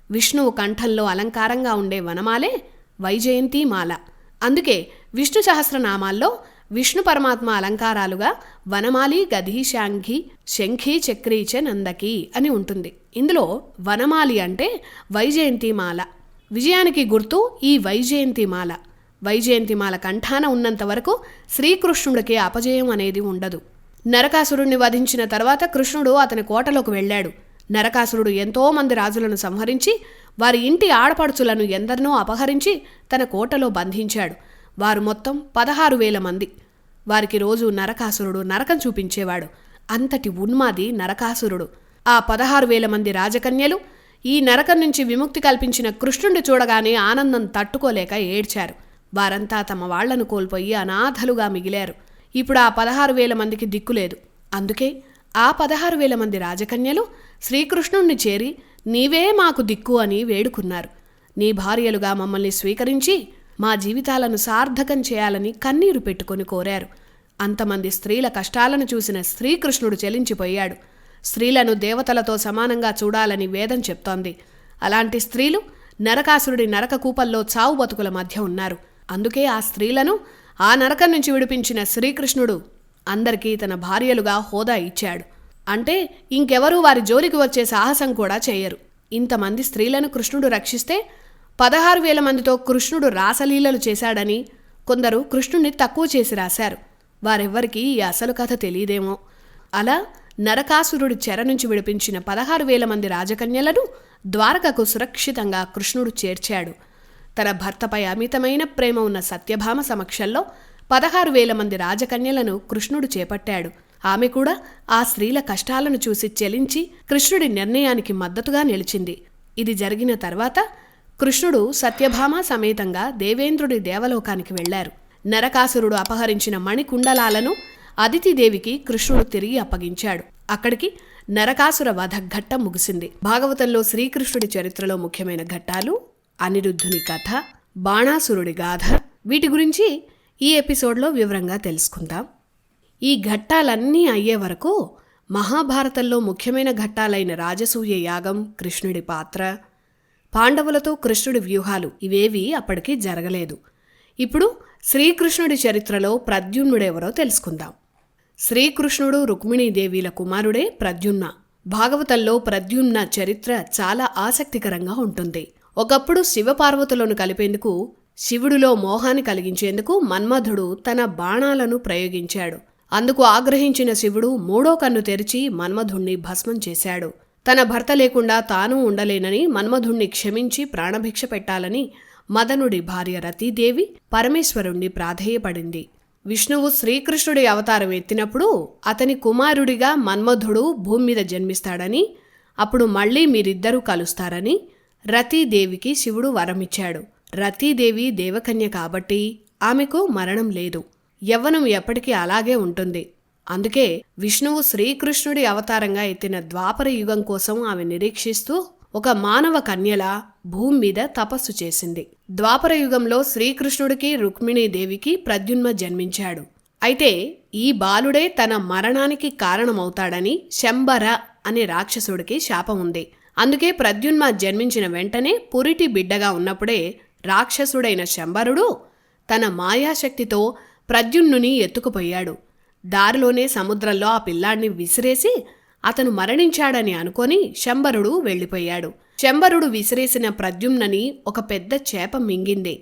Speaker 1: విష్ణువు కంఠంలో అలంకారంగా ఉండే వనమాలే వైజయంతిమాల. అందుకే విష్ణు సహస్రనామాల్లో విష్ణు పరమాత్మ అలంకారాలుగా వనమాలి గధి శాంఘి శంఖి చక్రీచ నందకి అని ఉంటుంది. ఇందులో వనమాలి అంటే వైజయంతిమాల. విజయానికి గుర్తు ఈ వైజయంతిమాల. వైజయంతిమాల కంఠాన ఉన్నంత వరకు శ్రీకృష్ణుడికి అపజయం అనేది ఉండదు. నరకాసురుణ్ణి వధించిన తర్వాత కృష్ణుడు అతని కోటలోకి వెళ్ళాడు. నరకాసురుడు ఎంతోమంది రాజులను సంహరించి వారి ఇంటి ఆడపడుచులను ఎందరినో అపహరించి తన కోటలో బంధించాడు. వారు మొత్తం 16,000 మంది. వారికి రోజు నరకాసురుడు నరకం చూపించేవాడు. అంతటి ఉన్మాది నరకాసురుడు. ఆ 16,000 మంది రాజకన్యలు ఈ నరకం నుంచి విముక్తి కల్పించిన కృష్ణుడిని చూడగానే ఆనందం తట్టుకోలేక ఏడ్చారు. వారంతా తమ వాళ్లను కోల్పోయి అనాథలుగా మిగిలారు. ఇప్పుడు ఆ 16,000 మందికి దిక్కులేదు. అందుకే ఆ 16,000 మంది రాజకన్యలు శ్రీకృష్ణుణ్ణి చేరి నీవే మాకు దిక్కు అని వేడుకున్నారు. నీ భార్యలుగా మమ్మల్ని స్వీకరించి మా జీవితాలను సార్థకం చేయాలని కన్నీరు పెట్టుకొని కోరారు. అంతమంది స్త్రీల కష్టాలను చూసిన శ్రీకృష్ణుడు చెలించిపోయాడు. స్త్రీలను దేవతలతో సమానంగా చూడాలని వేదం చెప్తోంది. అలాంటి స్త్రీలు నరకాసురుడి నరక కూపల్లో చావు బతుకుల మధ్య ఉన్నారు. అందుకే ఆ స్త్రీలను ఆ నరకం నుంచి విడిపించిన శ్రీకృష్ణుడు అందరికీ తన భార్యలుగా హోదా ఇచ్చాడు. అంటే ఇంకెవరూ వారి జోలికి వచ్చే సాహసం కూడా చేయరు. ఇంతమంది స్త్రీలను కృష్ణుడు రక్షిస్తే 16,000 మందితో కృష్ణుడు రాసలీలలు చేశాడని కొందరు కృష్ణుణ్ణి తక్కువ చేసి రాశారు. వారెవ్వరికీ ఈ అసలు కథ తెలియదేమో. అలా నరకాసురుడి చెర నుంచి విడిపించిన 16,000 మంది రాజకన్యలను ద్వారకకు సురక్షితంగా కృష్ణుడు చేర్చాడు. తన భర్తపై అమితమైన ప్రేమ ఉన్న సత్యభామ సమక్షంలో 16,000 మంది రాజకన్యలను కృష్ణుడు చేపట్టాడు. ఆమె కూడా ఆ స్త్రీల కష్టాలను చూసి చెలించి కృష్ణుడి నిర్ణయానికి మద్దతుగా నిలిచింది. ఇది జరిగిన తర్వాత కృష్ణుడు సత్యభామ సమేతంగా దేవేంద్రుడి దేవలోకానికి వెళ్లారు. నరకాసురుడు అపహరించిన మణికుండలాలను అదితిదేవికి కృష్ణుడు తిరిగి అప్పగించాడు. అక్కడికి నరకాసుర వధ ఘట్టం ముగిసింది. భాగవతంలో శ్రీకృష్ణుడి చరిత్రలో ముఖ్యమైన ఘట్టాలు అనిరుద్ధుని కథ, బాణాసురుడి గాథ. వీటి గురించి ఈ ఎపిసోడ్లో వివరంగా తెలుసుకుందాం. ఈ ఘట్టాలన్నీ అయ్యే వరకు మహాభారతంలో ముఖ్యమైన ఘట్టాలైన రాజసూయ యాగం, కృష్ణుడి పాత్ర, పాండవులతో కృష్ణుడి వ్యూహాలు ఇవేవీ అప్పటికి జరగలేదు. ఇప్పుడు శ్రీకృష్ణుడి చరిత్రలో ప్రద్యుమ్నుడెవరో తెలుసుకుందాం. శ్రీకృష్ణుడు రుక్మిణీదేవిల కుమారుడే ప్రద్యుమ్న. భాగవతంలో ప్రద్యుమ్న చరిత్ర చాలా ఆసక్తికరంగా ఉంటుంది. ఒకప్పుడు శివపార్వతులను కలిపేందుకు, శివుడిలో మోహాన్ని కలిగించేందుకు మన్మధుడు తన బాణాలను ప్రయోగించాడు. అందుకు ఆగ్రహించిన శివుడు 3వ కన్ను తెరిచి మన్మధుణ్ణి భస్మం చేశాడు. తన భర్త లేకుండా తాను ఉండలేనని మన్మధుణ్ణి క్షమించి ప్రాణభిక్ష పెట్టాలని మదనుడి భార్య రతీదేవి పరమేశ్వరుణ్ణి ప్రాధేయపడింది. విష్ణువు శ్రీకృష్ణుడి అవతారం ఎత్తినప్పుడు అతని కుమారుడిగా మన్మధుడు భూమి మీద జన్మిస్తాడని, అప్పుడు మళ్లీ మీరిద్దరూ కలుస్తారని రతీదేవికి శివుడు వరమిచ్చాడు. రతీదేవి దేవకన్య కాబట్టి ఆమెకు మరణం లేదు. యవ్వనం ఎప్పటికీ అలాగే ఉంటుంది. అందుకే విష్ణువు శ్రీకృష్ణుడి అవతారంగా ఎత్తిన ద్వాపర యుగం కోసం ఆమె నిరీక్షిస్తూ ఒక మానవ కన్యలా భూమి మీద తపస్సు చేసింది. ద్వాపర యుగంలో శ్రీకృష్ణుడికి రుక్మిణీదేవికి ప్రద్యుమ్న జన్మించాడు. అయితే ఈ బాలుడే తన మరణానికి కారణమవుతాడని శంబర అనే రాక్షసుడికి శాపం ఉంది. అందుకే ప్రద్యుమ్న జన్మించిన వెంటనే పురిటి బిడ్డగా ఉన్నప్పుడే రాక్షసుడైన శంబరుడు తన మాయాశక్తితో ప్రద్యుమ్నుని ఎత్తుకుపోయాడు. దారిలోనే సముద్రంలో ఆ పిల్లాడిని విసిరేసి అతను మరణించాడని అనుకొని శంబరుడు వెళ్ళిపోయాడు. శంబరుడు విసిరేసిన ప్రద్యుమ్నని ఒక పెద్ద చేప మింగింది.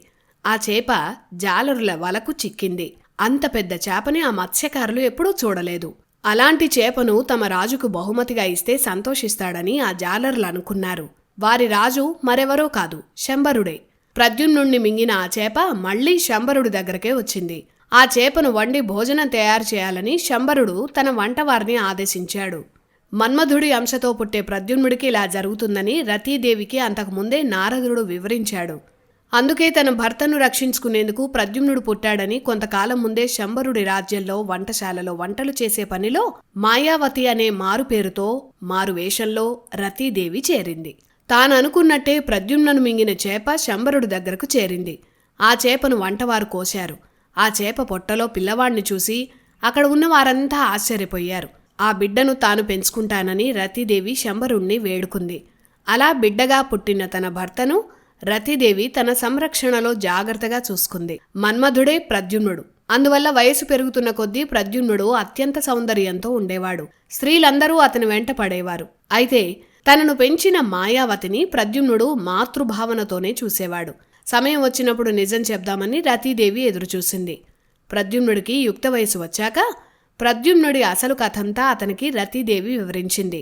Speaker 1: ఆ చేప జాలరుల వలకు చిక్కింది. అంత పెద్ద చేపని ఆ మత్స్యకారులు ఎప్పుడూ చూడలేదు. అలాంటి చేపను తమ రాజుకు బహుమతిగా ఇస్తే సంతోషిస్తాడని ఆ జాలరులు అనుకున్నారు. వారి రాజు మరెవరో కాదు, శంబరుడే. ప్రద్యుమ్నుణ్ణి మింగిన ఆ చేప మళ్లీ శంబరుడి దగ్గరకే వచ్చింది. ఆ చేపను వండి భోజనం తయారు చేయాలని శంబరుడు తన వంటవారిని ఆదేశించాడు. మన్మధుడి అంశతో పుట్టే ప్రద్యుమ్నుడికి ఇలా జరుగుతుందని రతీదేవికి అంతకుముందే నారదుడు వివరించాడు. అందుకే తన భర్తను రక్షించుకునేందుకు ప్రద్యుమ్నుడు పుట్టాడని కొంతకాలం ముందే శంబరుడి రాజ్యంలో వంటశాలలో వంటలు చేసే పనిలో మాయావతి అనే మారుపేరుతో మారువేషంలో రతీదేవి చేరింది. తాననుకున్నట్టే ప్రద్యుమ్నను మింగిన చేప శంబరుడి దగ్గరకు చేరింది. ఆ చేపను వంటవారు కోశారు. ఆ చేప పొట్టలో పిల్లవాణ్ణి చూసి అక్కడ ఉన్న వారంతా ఆశ్చర్యపోయారు. ఆ బిడ్డను తాను పెంచుకుంటానని రతీదేవి శంబరుణ్ణి వేడుకుంది. అలా బిడ్డగా పుట్టిన తన భర్తను రతీదేవి తన సంరక్షణలో జాగ్రత్తగా చూసుకుంది. మన్మధుడే ప్రద్యుమ్నుడు. అందువల్ల వయసు పెరుగుతున్న కొద్దీ ప్రద్యుమ్నుడు అత్యంత సౌందర్యంతో ఉండేవాడు. స్త్రీలందరూ అతని వెంట పడేవారు. అయితే తనను పెంచిన మాయావతిని ప్రద్యుమ్నుడు మాతృభావనతోనే చూసేవాడు. సమయం వచ్చినప్పుడు నిజం చెప్దామని రతీదేవి ఎదురుచూసింది. ప్రద్యుమ్నుడికి యుక్త వయసు వచ్చాక ప్రద్యుమ్నుడి అసలు కథంతా అతనికి రతీదేవి వివరించింది.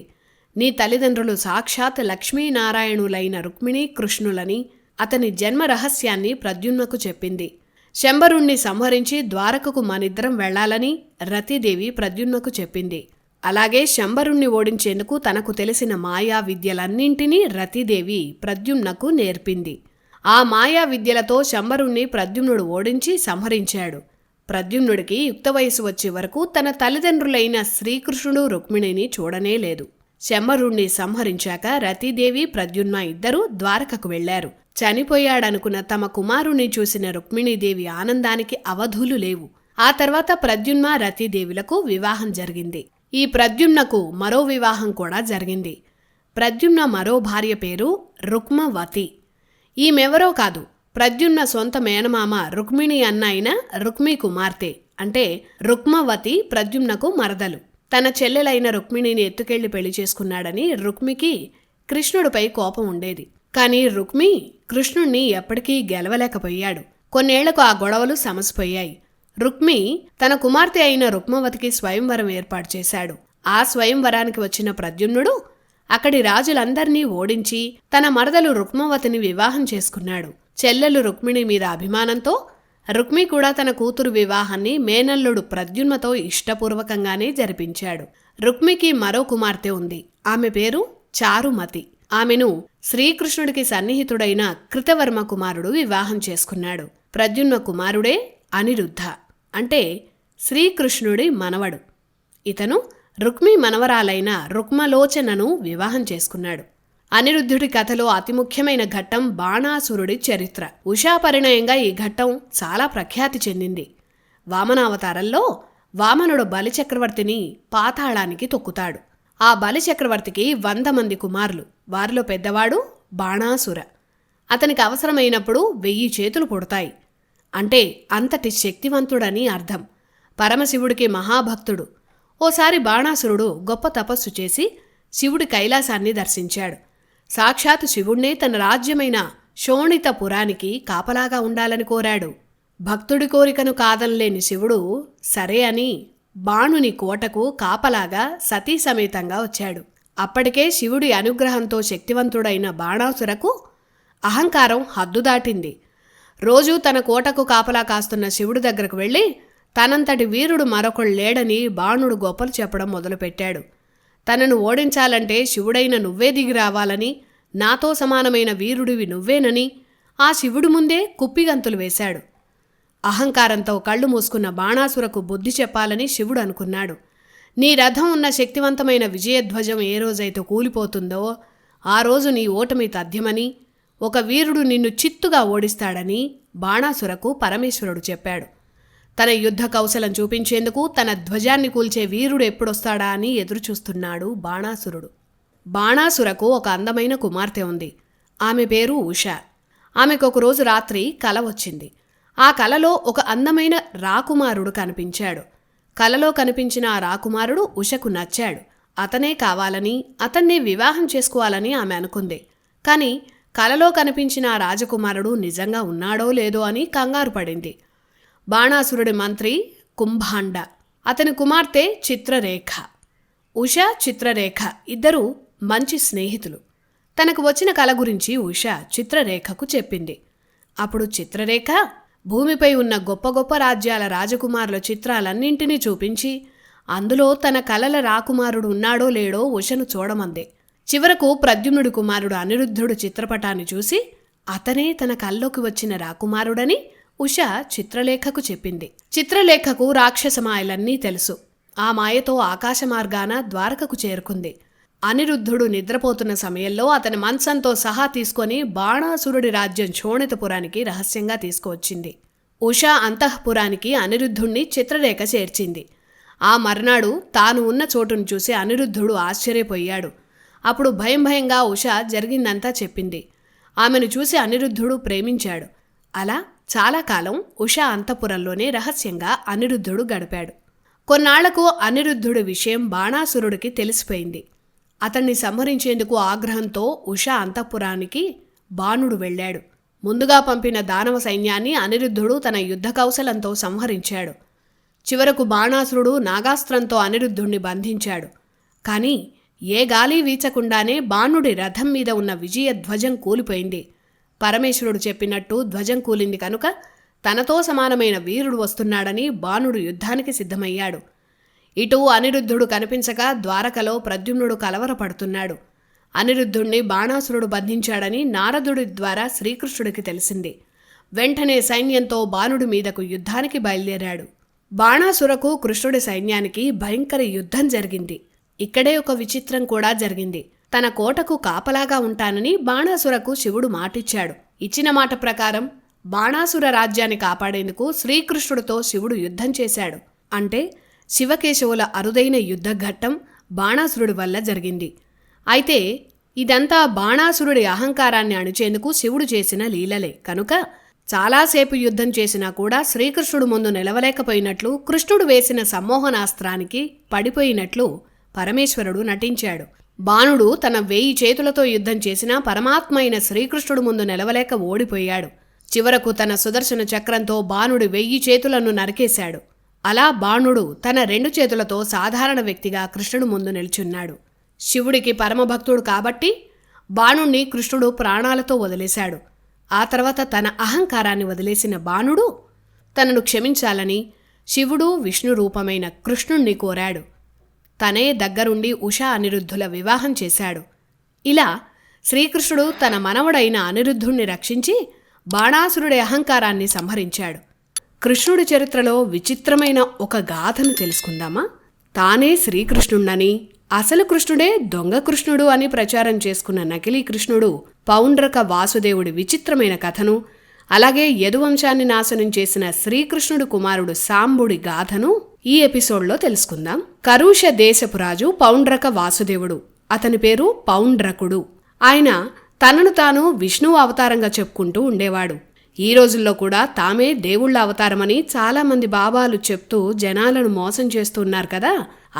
Speaker 1: నీ తల్లిదండ్రులు సాక్షాత్ లక్ష్మీనారాయణులైన రుక్మిణీ కృష్ణులని అతని జన్మ రహస్యాన్ని ప్రద్యుమ్నకు చెప్పింది. శంబరుణ్ణి సంహరించి ద్వారకకు మనిద్దరం వెళ్లాలని రతీదేవి ప్రద్యుమ్నకు చెప్పింది. అలాగే శంబరుణ్ణి ఓడించేందుకు తనకు తెలిసిన మాయా విద్యలన్నింటినీ రతీదేవి ప్రద్యుమ్నకు నేర్పింది. ఆ మాయా విద్యలతో శంబరుణ్ణి ప్రద్యుమ్నుడు ఓడించి సంహరించాడు. ప్రద్యుమ్నుడికి యుక్త వయసు వచ్చే వరకు తన తల్లిదండ్రులైన శ్రీకృష్ణుడు రుక్మిణిని చూడనే లేదు. శంబరుణ్ణి సంహరించాక రతీదేవి ప్రద్యుమ్న ఇద్దరూ ద్వారకకు వెళ్లారు. చనిపోయాడనుకున్న తమ కుమారుణ్ణి చూసిన రుక్మిణీదేవి ఆనందానికి అవధులు లేవు. ఆ తర్వాత ప్రద్యుమ్న రతీదేవులకు వివాహం జరిగింది. ఈ ప్రద్యుమ్నకు మరో వివాహం కూడా జరిగింది. ప్రద్యుమ్న మరో భార్య పేరు రుక్మవతి. ఈమెవరో కాదు, ప్రద్యుమ్న సొంత మేనమామ రుక్మిణి అన్న అయిన రుక్మి కుమార్తె. అంటే రుక్మవతి ప్రద్యుమ్నకు మరదలు. తన చెల్లెలైన రుక్మిణిని ఎత్తుకెళ్లి పెళ్లి చేసుకున్నాడని రుక్మికి కృష్ణుడిపై కోపం ఉండేది. కాని రుక్మి కృష్ణుణ్ణి ఎప్పటికీ గెలవలేకపోయాడు. కొన్నేళ్లకు ఆ గొడవలు సమసిపోయాయి. రుక్మి తన కుమార్తె అయిన రుక్మవతికి స్వయంవరం ఏర్పాటు చేశాడు. ఆ స్వయంవరానికి వచ్చిన ప్రద్యుమ్నుడు అక్కడి రాజులందర్నీ ఓడించి తన మరదలు రుక్మవతిని వివాహం చేసుకున్నాడు. చెల్లెలు రుక్మిణి మీద అభిమానంతో రుక్మి కూడా తన కూతురు వివాహాన్ని మేనల్లుడు ప్రద్యుమ్నతో ఇష్టపూర్వకంగానే జరిపించాడు. రుక్మికి మరో కుమార్తె ఉంది. ఆమె పేరు చారుమతి. ఆమెను శ్రీకృష్ణుడికి సన్నిహితుడైన కృతవర్మ కుమారుడు వివాహం చేసుకున్నాడు. ప్రద్యుమ్న కుమారుడే అనిరుద్ధ, అంటే శ్రీకృష్ణుడి మనవడు. ఇతను రుక్మి మనవరాలైన రుక్మలోచనను వివాహం చేసుకున్నాడు. అనిరుద్ధుడి కథలో అతి ముఖ్యమైన ఘట్టం బాణాసురుడి చరిత్ర. ఉషాపరిణయంగా ఈ ఘట్టం చాలా ప్రఖ్యాతి చెందింది. వామనావతారంలో వామనుడు బలిచక్రవర్తిని పాతాళానికి తొక్కుతాడు. ఆ బలిచక్రవర్తికి 100 మంది కుమారులు. వారిలో పెద్దవాడు బాణాసుర. అతనికి అవసరమైనప్పుడు 1000 చేతులు పుడతాయి. అంటే అంతటి శక్తివంతుడని అర్థం. పరమశివుడికి మహాభక్తుడు. ఓసారి బాణాసురుడు గొప్ప తపస్సు చేసి శివుడి కైలాసాన్ని దర్శించాడు. సాక్షాత్ శివుణ్ణే తన రాజ్యమైన శోణితపురానికి కాపలాగా ఉండాలని కోరాడు. భక్తుడి కోరికను కాదనలేని శివుడు సరే అని బాణుని కోటకు కాపలాగా సతీ సమేతంగా వచ్చాడు. అప్పటికే శివుడి అనుగ్రహంతో శక్తివంతుడైన బాణాసురకు అహంకారం హద్దు దాటింది. రోజూ తన కోటకు కాపలా కాస్తున్న శివుడి దగ్గరకు వెళ్ళి తనంతటి వీరుడు మరొకడు లేడని బాణుడు గొప్పలు చెప్పడం మొదలుపెట్టాడు. తనను ఓడించాలంటే శివుడైన నువ్వే దిగి రావాలని, నాతో సమానమైన వీరుడివి నువ్వేనని ఆ శివుడి ముందే కుప్పిగంతులు వేశాడు. అహంకారంతో కళ్ళు మూసుకున్న బాణాసురకు బుద్ధి చెప్పాలని శివుడు అనుకున్నాడు. నీ రథం ఉన్న శక్తివంతమైన విజయధ్వజం ఏ రోజైతే కూలిపోతుందో ఆ రోజు నీ ఓటమి తథ్యమని, ఒక వీరుడు నిన్ను చిత్తుగా ఓడిస్తాడని బాణాసురకు పరమేశ్వరుడు చెప్పాడు. తన యుద్ధ కౌశలం చూపించేందుకు తన ధ్వజాన్ని కూల్చే వీరుడు ఎప్పుడొస్తాడా అని ఎదురుచూస్తున్నాడు బాణాసురుడు. బాణాసురకు ఒక అందమైన కుమార్తె ఉంది. ఆమె పేరు ఉష. ఆమెకు ఒకరోజు రాత్రి కల వచ్చింది. ఆ కలలో ఒక అందమైన రాకుమారుడు కనిపించాడు. కలలో కనిపించిన ఆ రాకుమారుడు ఉషకు నచ్చాడు. అతనే కావాలని, అతన్నే వివాహం చేసుకోవాలని ఆమె అనుకుంది. కానీ కలలో కనిపించిన ఆ రాజకుమారుడు నిజంగా ఉన్నాడో లేదో అని కంగారు పడింది. బాణాసురుడి మంత్రి కుంభాండ, అతని కుమార్తె చిత్రరేఖ. ఉష, చిత్రరేఖ ఇద్దరూ మంచి స్నేహితులు. తనకు వచ్చిన కల గురించి ఉష చిత్రరేఖకు చెప్పింది. అప్పుడు చిత్రరేఖ భూమిపై ఉన్న గొప్ప గొప్ప రాజ్యాల రాజకుమారుల చిత్రాలన్నింటినీ చూపించి అందులో తన కలల రాకుమారుడు ఉన్నాడో లేడో ఉషను చూడమంది. చివరకు ప్రద్యుమ్నుడి కుమారుడు అనిరుద్ధుడు చిత్రపటాన్ని చూసి అతనే తన కల్లోకి వచ్చిన రాకుమారుడని ఉష చిత్రలేఖకు చెప్పింది. చిత్రలేఖకు రాక్షస మాయలన్నీ తెలుసు. ఆ మాయతో ఆకాశ మార్గాన ద్వారకకు చేరుకుంది. అనిరుద్ధుడు నిద్రపోతున్న సమయంలో అతని మంచంతో సహా తీసుకొని బాణాసురుడి రాజ్యం శోణితపురానికి రహస్యంగా తీసుకువచ్చింది. ఉష అంతఃపురానికి అనిరుద్ధుణ్ణి చిత్రరేఖ చేర్చింది. ఆ మర్నాడు తాను ఉన్న చోటును చూసి అనిరుద్ధుడు ఆశ్చర్యపోయాడు. అప్పుడు భయంగా ఉష జరిగిందంతా చెప్పింది. ఆమెను చూసి అనిరుద్ధుడు ప్రేమించాడు. అలా చాలా కాలం ఉష అంతఃపురంలోనే రహస్యంగా అనిరుద్ధుడు గడిపాడు. కొన్నాళ్లకు అనిరుద్ధుడి విషయం బాణాసురుడికి తెలిసిపోయింది. అతన్ని సంహరించేందుకు ఆగ్రహంతో ఉష అంతఃపురానికి బాణుడు వెళ్ళాడు. ముందుగా పంపిన దానవ సైన్యాన్ని అనిరుద్ధుడు తన యుద్ధ కౌశలంతో సంహరించాడు. చివరకు బాణాసురుడు నాగాస్త్రంతో అనిరుద్ధుణ్ణి బంధించాడు. కానీ ఏ గాలి వీచకుండానే బాణుడి రథం మీద ఉన్న విజయ ధ్వజం కూలిపోయింది. పరమేశ్వరుడు చెప్పినట్టు ధ్వజం కూలింది కనుక తనతో సమానమైన వీరుడు వస్తున్నాడని బాణుడు యుద్ధానికి సిద్ధమయ్యాడు. ఇటు అనిరుద్ధుడు కనిపించక ద్వారకలో ప్రద్యుమ్నుడు కలవరపడుతున్నాడు. అనిరుద్ధుణ్ణి బాణాసురుడు బంధించాడని నారదుడి ద్వారా శ్రీకృష్ణుడికి తెలిసింది. వెంటనే సైన్యంతో బాణుడి మీదకు యుద్ధానికి బయలుదేరాడు. బాణాసురకు కృష్ణుడి సైన్యానికి భయంకర యుద్ధం జరిగింది. ఇక్కడే ఒక విచిత్రం కూడా జరిగింది. తన కోటకు కాపలాగా ఉంటానని బాణాసురకు శివుడు మాటిచ్చాడు. ఇచ్చిన మాట ప్రకారం బాణాసుర రాజ్యాన్ని కాపాడేందుకు శ్రీకృష్ణుడితో శివుడు యుద్ధం చేశాడు. అంటే శివకేశవుల అరుదైన యుద్ధఘట్టం బాణాసురుడి వల్ల జరిగింది. అయితే ఇదంతా బాణాసురుడి అహంకారాన్ని అణిచేందుకు శివుడు చేసిన లీలలే కనుక చాలాసేపు యుద్ధం చేసినా కూడా శ్రీకృష్ణుడు ముందు నిలవలేకపోయినట్లు, కృష్ణుడు వేసిన సమ్మోహనాస్త్రానికి పడిపోయినట్లు పరమేశ్వరుడు నటించాడు. బాణుడు తన 1000 చేతులతో యుద్ధం చేసినా పరమాత్మ అయిన శ్రీకృష్ణుడు ముందు నిలవలేక ఓడిపోయాడు. చివరకు తన సుదర్శన చక్రంతో బాణుడి 1000 చేతులను నరికేశాడు. అలా బాణుడు తన 2 చేతులతో సాధారణ వ్యక్తిగా కృష్ణుడు ముందు నిల్చున్నాడు. శివుడికి పరమభక్తుడు కాబట్టి బాణుణ్ణి కృష్ణుడు ప్రాణాలతో వదిలేశాడు. ఆ తర్వాత తన అహంకారాన్ని వదిలేసిన బాణుడు తనను క్షమించాలని శివుడు విష్ణు రూపమైన కృష్ణుణ్ణి కోరాడు. తనే దగ్గరుండి ఉషా అనిరుద్ధుల వివాహం చేశాడు. ఇలా శ్రీకృష్ణుడు తన మనవడైన అనిరుద్ధుణ్ణి రక్షించి బాణాసురుడి అహంకారాన్ని సంహరించాడు. కృష్ణుడి చరిత్రలో విచిత్రమైన ఒక గాథను తెలుసుకుందామా? తానే శ్రీకృష్ణుణ్ణని, అసలు కృష్ణుడే దొంగ కృష్ణుడు అని ప్రచారం చేసుకున్న నకిలీ కృష్ణుడు పౌండ్రక వాసుదేవుడి విచిత్రమైన కథను, అలాగే యదువంశాన్ని నాశనం చేసిన శ్రీకృష్ణుడు కుమారుడు సాంబుడి గాథను ఈ ఎపిసోడ్లో తెలుసుకుందాం. కరుష దేశపు రాజు పౌండ్రక వాసుదేవుడు. అతని పేరు పౌండ్రకుడు. ఆయన తనను తాను విష్ణువు అవతారంగా చెప్పుకుంటూ ఉండేవాడు. ఈ రోజుల్లో కూడా తామే దేవుళ్ళ అవతారమని చాలామంది బాబాలు చెప్తూ జనాలను మోసం చేస్తున్నారు కదా,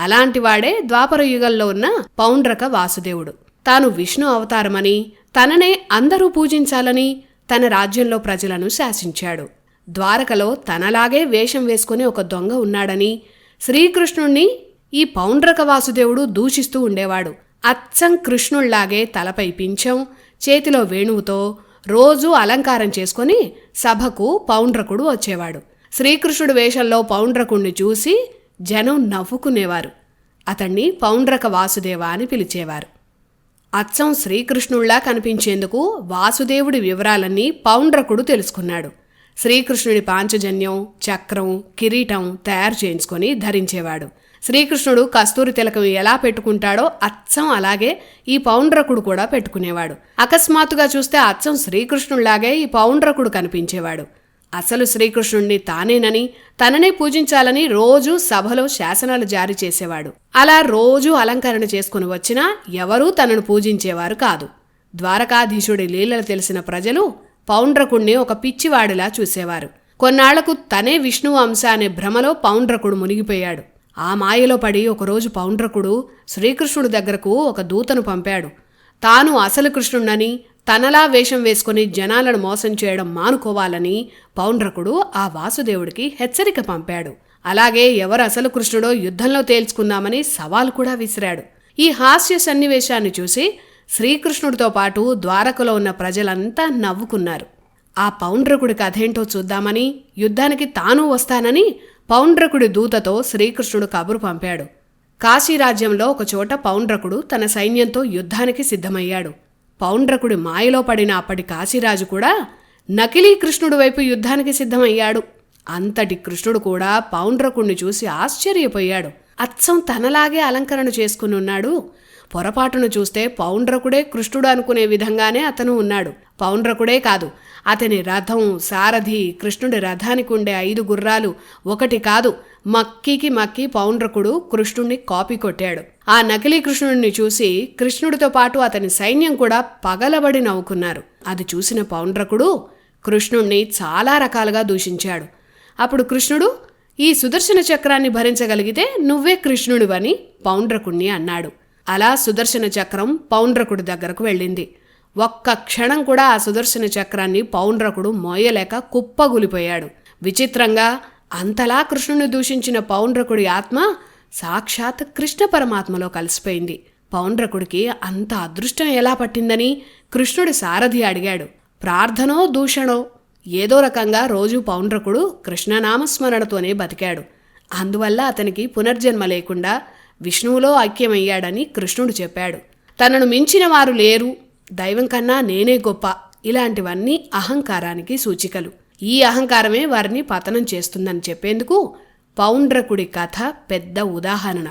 Speaker 1: అలాంటి వాడే ద్వాపర యుగంలో ఉన్న పౌండ్రక వాసుదేవుడు. తాను విష్ణు అవతారమని, తననే అందరూ పూజించాలని తన రాజ్యంలో ప్రజలను శాసించాడు. ద్వారకలో తనలాగే వేషం వేసుకుని ఒక దొంగ ఉన్నాడని శ్రీకృష్ణుణ్ణి ఈ పౌండ్రక వాసుదేవుడు దూషిస్తూ ఉండేవాడు. అచ్చం కృష్ణుళ్లాగే తలపై పింఛం, చేతిలో వేణువుతో రోజూ అలంకారం చేసుకుని సభకు పౌండ్రకుడు వచ్చేవాడు. శ్రీకృష్ణుడి వేషంలో పౌండ్రకుణ్ణి చూసి జనం నవ్వుకునేవారు. అతన్ని పౌండ్రక వాసుదేవ అని పిలిచేవారు. అచ్చం శ్రీకృష్ణుళ్లా కనిపించేందుకు వాసుదేవుడి వివరాలన్నీ పౌండ్రకుడు తెలుసుకున్నాడు. శ్రీకృష్ణుడి పాంచజన్యం, చక్రం, కిరీటం తయారు చేయించుకొని ధరించేవాడు. శ్రీకృష్ణుడు కస్తూరి తిలకం ఎలా పెట్టుకుంటాడో అచ్చం అలాగే ఈ పౌండ్రకుడు కూడా పెట్టుకునేవాడు. అకస్మాత్తుగా చూస్తే అచ్చం శ్రీకృష్ణుడిలాగే ఈ పౌండ్రకుడు కనిపించేవాడు. అసలు శ్రీకృష్ణుణ్ణి తానేనని, తననే పూజించాలని రోజూ సభలో శాసనాలు జారీ చేసేవాడు. అలా రోజూ అలంకరణ చేసుకుని వచ్చినా ఎవరూ తనను పూజించేవారు కాదు. ద్వారకాధీశుడి లీలలు తెలిసిన ప్రజలు పౌండ్రకుణ్ణి ఒక పిచ్చివాడిలా చూసేవారు. కొన్నాళ్లకు తనే విష్ణువు అంశ అనే భ్రమలో పౌండ్రకుడు మునిగిపోయాడు. ఆ మాయలో పడి ఒకరోజు పౌండ్రకుడు శ్రీకృష్ణుడి దగ్గరకు ఒక దూతను పంపాడు. తాను అసలు కృష్ణుణ్ణని, తనలా వేషం వేసుకుని జనాలను మోసం చేయడం మానుకోవాలని పౌండ్రకుడు ఆ వాసుదేవుడికి హెచ్చరిక పంపాడు. అలాగే ఎవరు అసలు కృష్ణుడో యుద్ధంలో తేల్చుకుందామని సవాలు కూడా విసిరాడు. ఈ హాస్య సన్నివేశాన్ని చూసి శ్రీకృష్ణుడితో పాటు ద్వారకలో ఉన్న ప్రజలంతా నవ్వుకున్నారు. ఆ పౌండ్రకుడి కథేంటో చూద్దామని, యుద్ధానికి తాను వస్తానని పౌండ్రకుడి దూతతో శ్రీకృష్ణుడు కబురు పంపాడు. కాశీరాజ్యంలో ఒకచోట పౌండ్రకుడు తన సైన్యంతో యుద్ధానికి సిద్ధమయ్యాడు. పౌండ్రకుడి మాయలో పడిన అప్పటి కాశీరాజు కూడా నకిలీ కృష్ణుడి వైపు యుద్ధానికి సిద్ధమయ్యాడు. అంతటి కృష్ణుడు కూడా పౌండ్రకుడిని చూసి ఆశ్చర్యపోయాడు. అచ్చం తనలాగే అలంకరణ చేసుకునున్నాడు. పొరపాటును చూస్తే పౌండ్రకుడే కృష్ణుడు అనుకునే విధంగానే అతను ఉన్నాడు. పౌండ్రకుడే కాదు, అతని రథం, సారథి, కృష్ణుడి రథానికి ఉండే 5 గుర్రాలు ఒకటి కాదు, మక్కి పౌండ్రకుడు కృష్ణుణ్ణి కాపీ కొట్టాడు. ఆ నకిలీ కృష్ణుడిని చూసి కృష్ణుడితో పాటు అతని సైన్యం కూడా పగలబడి నవ్వుకున్నారు. అది చూసిన పౌండ్రకుడు కృష్ణుణ్ణి చాలా రకాలుగా దూషించాడు. అప్పుడు కృష్ణుడు, ఈ సుదర్శన చక్రాన్ని భరించగలిగితే నువ్వే కృష్ణుడివని పౌండ్రకుణ్ణి అన్నాడు. అలా సుదర్శన చక్రం పౌండ్రకుడి దగ్గరకు వెళ్ళింది. ఒక్క క్షణం కూడా ఆ సుదర్శన చక్రాన్ని పౌండ్రకుడు మోయలేక కుప్పగూలిపోయాడు. విచిత్రంగా అంతలా కృష్ణుని దూషించిన పౌండ్రకుడి ఆత్మ సాక్షాత్ కృష్ణ పరమాత్మలో కలిసిపోయింది. పౌండ్రకుడికి అంత అదృష్టం ఎలా పట్టిందని కృష్ణుడి సారథి అడిగాడు. ప్రార్థనో దూషణో ఏదో రకంగా రోజు పౌండ్రకుడు కృష్ణనామస్మరణతోనే బతికాడు. అందువల్ల అతనికి పునర్జన్మ లేకుండా విష్ణువులో ఐక్యమయ్యాడని కృష్ణుడు చెప్పాడు. తనను మించిన వారు లేరు, దైవం కన్నా నేనే గొప్ప, ఇలాంటివన్నీ అహంకారానికి సూచికలు. ఈ అహంకారమే వారిని పతనం చేస్తుందని చెప్పేందుకు పౌండ్రకుడి కథ పెద్ద ఉదాహరణ.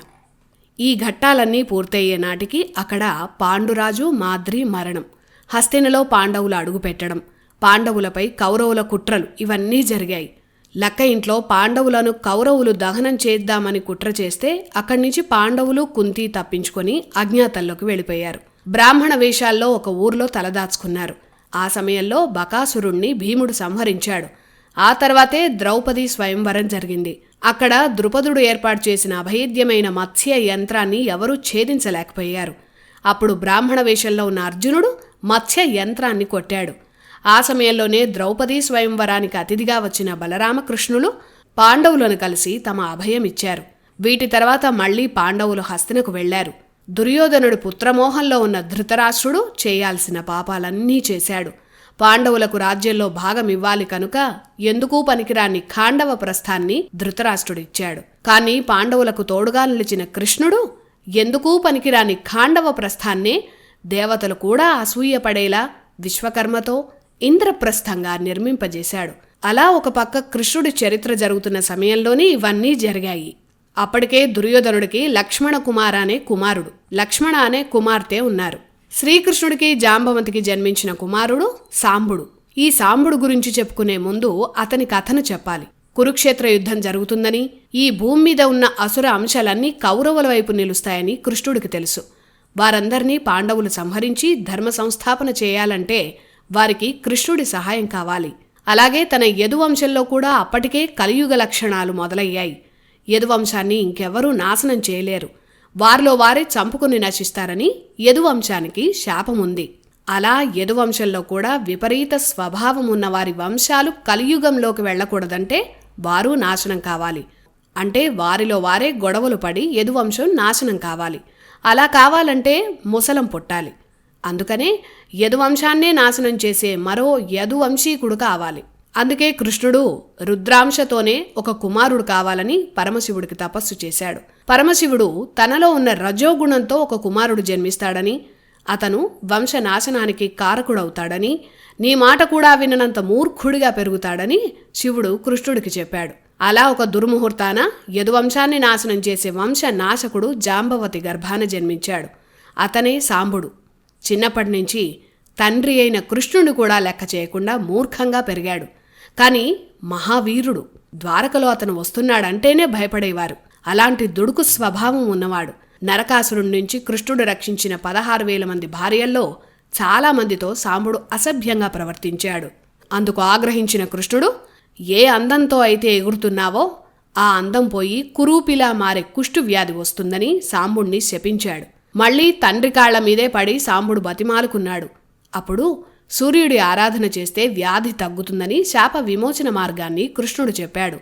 Speaker 1: ఈ ఘట్టాలన్నీ పూర్తయ్యే నాటికి అక్కడ పాండురాజు మాద్రి మరణం, హస్తినలో పాండవులు అడుగుపెట్టడం, పాండవులపై కౌరవుల కుట్రలు ఇవన్నీ జరిగాయి. లక్క ఇంట్లో పాండవులను కౌరవులు దహనం చేద్దామని కుట్ర చేస్తే అక్కడి నుంచి పాండవులు, కుంతి తప్పించుకొని అజ్ఞాతంలోకి వెళ్ళిపోయారు. బ్రాహ్మణ వేషాల్లో ఒక ఊర్లో తలదాచుకున్నారు. ఆ సమయంలో బకాసురుణ్ణి భీముడు సంహరించాడు. ఆ తర్వాతే ద్రౌపది స్వయంవరం జరిగింది. అక్కడ ద్రుపదుడు ఏర్పాటు చేసిన అభేద్యమైన మత్స్య యంత్రాన్ని ఎవరూ ఛేదించలేకపోయారు. అప్పుడు బ్రాహ్మణ వేషంలో ఉన్న అర్జునుడు మత్స్య యంత్రాన్ని కొట్టాడు. ఆ సమయంలోనే ద్రౌపది స్వయంవరానికి అతిథిగా వచ్చిన బలరామకృష్ణులు పాండవులను కలిసి తమ అభయం ఇచ్చారు. వీటి తర్వాత మళ్లీ పాండవులు హస్తినకు వెళ్లారు. దుర్యోధనుడి పుత్రమోహంలో ఉన్న ధృతరాష్ట్రుడు చేయాల్సిన పాపాలన్నీ చేశాడు. పాండవులకు రాజ్యంలో భాగం ఇవ్వాలి కనుక ఎందుకూ పనికిరాని ఖాండవ ప్రస్థాన్ని ధృతరాష్ట్రుడిచ్చాడు. కానీ పాండవులకు తోడుగా నిలిచిన కృష్ణుడు ఎందుకూ పనికిరాని ఖాండవ ప్రస్థాన్నే దేవతలు కూడా అసూయపడేలా విశ్వకర్మతో ఇంద్రప్రస్థంగా నిర్మింపజేశాడు. అలా ఒక పక్క కృష్ణుడి చరిత్ర జరుగుతున్న సమయంలోనే ఇవన్నీ జరిగాయి. అప్పటికే దుర్యోధనుడికి లక్ష్మణ కుమార అనే కుమారుడు, లక్ష్మణ అనే కుమార్తె ఉన్నారు. శ్రీకృష్ణుడికి జాంబవంతికి జన్మించిన కుమారుడు సాంబుడు. ఈ సాంబుడు గురించి చెప్పుకునే ముందు అతని కథను చెప్పాలి. కురుక్షేత్ర యుద్ధం జరుగుతుందని, ఈ భూమి మీద ఉన్న అసుర అంశాలన్నీ కౌరవుల వైపు నిలుస్తాయని కృష్ణుడికి తెలుసు. వారందర్నీ పాండవులు సంహరించి ధర్మ సంస్థాపన చేయాలంటే వారికి కృష్ణుడి సహాయం కావాలి. అలాగే తన యదువంశంలో కూడా అప్పటికే కలియుగ లక్షణాలు మొదలయ్యాయి. యదువంశాన్ని ఇంకెవరూ నాశనం చేయలేరు, వారిలో వారే చంపుకుని నశిస్తారని యదువంశానికి శాపముంది. అలా యదువంశంలో కూడా విపరీత స్వభావం ఉన్న వారి వంశాలు కలియుగంలోకి వెళ్లకూడదంటే వారు నాశనం కావాలి. అంటే వారిలో వారే గొడవలు పడి యదువంశం నాశనం కావాలి. అలా కావాలంటే ముసలం పుట్టాలి. అందుకనే యదువంశాన్నే నాశనం చేసే మరో యదువంశీకుడు కావాలి. అందుకే కృష్ణుడు రుద్రాంశతోనే ఒక కుమారుడు కావాలని పరమశివుడికి తపస్సు చేశాడు. పరమశివుడు తనలో ఉన్న రజోగుణంతో ఒక కుమారుడు జన్మిస్తాడని, అతను వంశనాశనానికి కారకుడవుతాడని, నీ మాట కూడా విననంత మూర్ఖుడిగా పెరుగుతాడని శివుడు కృష్ణుడికి చెప్పాడు. అలా ఒక దుర్ముహూర్తాన యదువంశాన్ని నాశనం చేసే వంశ నాశకుడు జాంబవతి గర్భాన జన్మించాడు. అతనే సాంబుడు. చిన్నప్పటి నుంచి తండ్రి అయిన కృష్ణుని కూడా లెక్క చేయకుండా మూర్ఖంగా పెరిగాడు. కాని మహావీరుడు. ద్వారకలో అతను వస్తున్నాడంటేనే భయపడేవారు. అలాంటి దుడుకు స్వభావం ఉన్నవాడు. నరకాసురుడి నుంచి కృష్ణుడు రక్షించిన 16,000 మంది భార్యల్లో చాలామందితో సాంబుడు అసభ్యంగా ప్రవర్తించాడు. అందుకు ఆగ్రహించిన కృష్ణుడు, ఏ అందంతో అయితే ఎగురుతున్నావో ఆ అందం పోయి కురూపిలా మారే కుష్టు వ్యాధి వస్తుందని సాంబుణ్ణి శపించాడు. మళ్లీ తండ్రి కాళ్ల మీదే పడి సాంబుడు బతిమాలుకున్నాడు. అప్పుడు సూర్యుడి ఆరాధన చేస్తే వ్యాధి తగ్గుతుందని శాప విమోచన మార్గాన్ని కృష్ణుడు చెప్పాడు.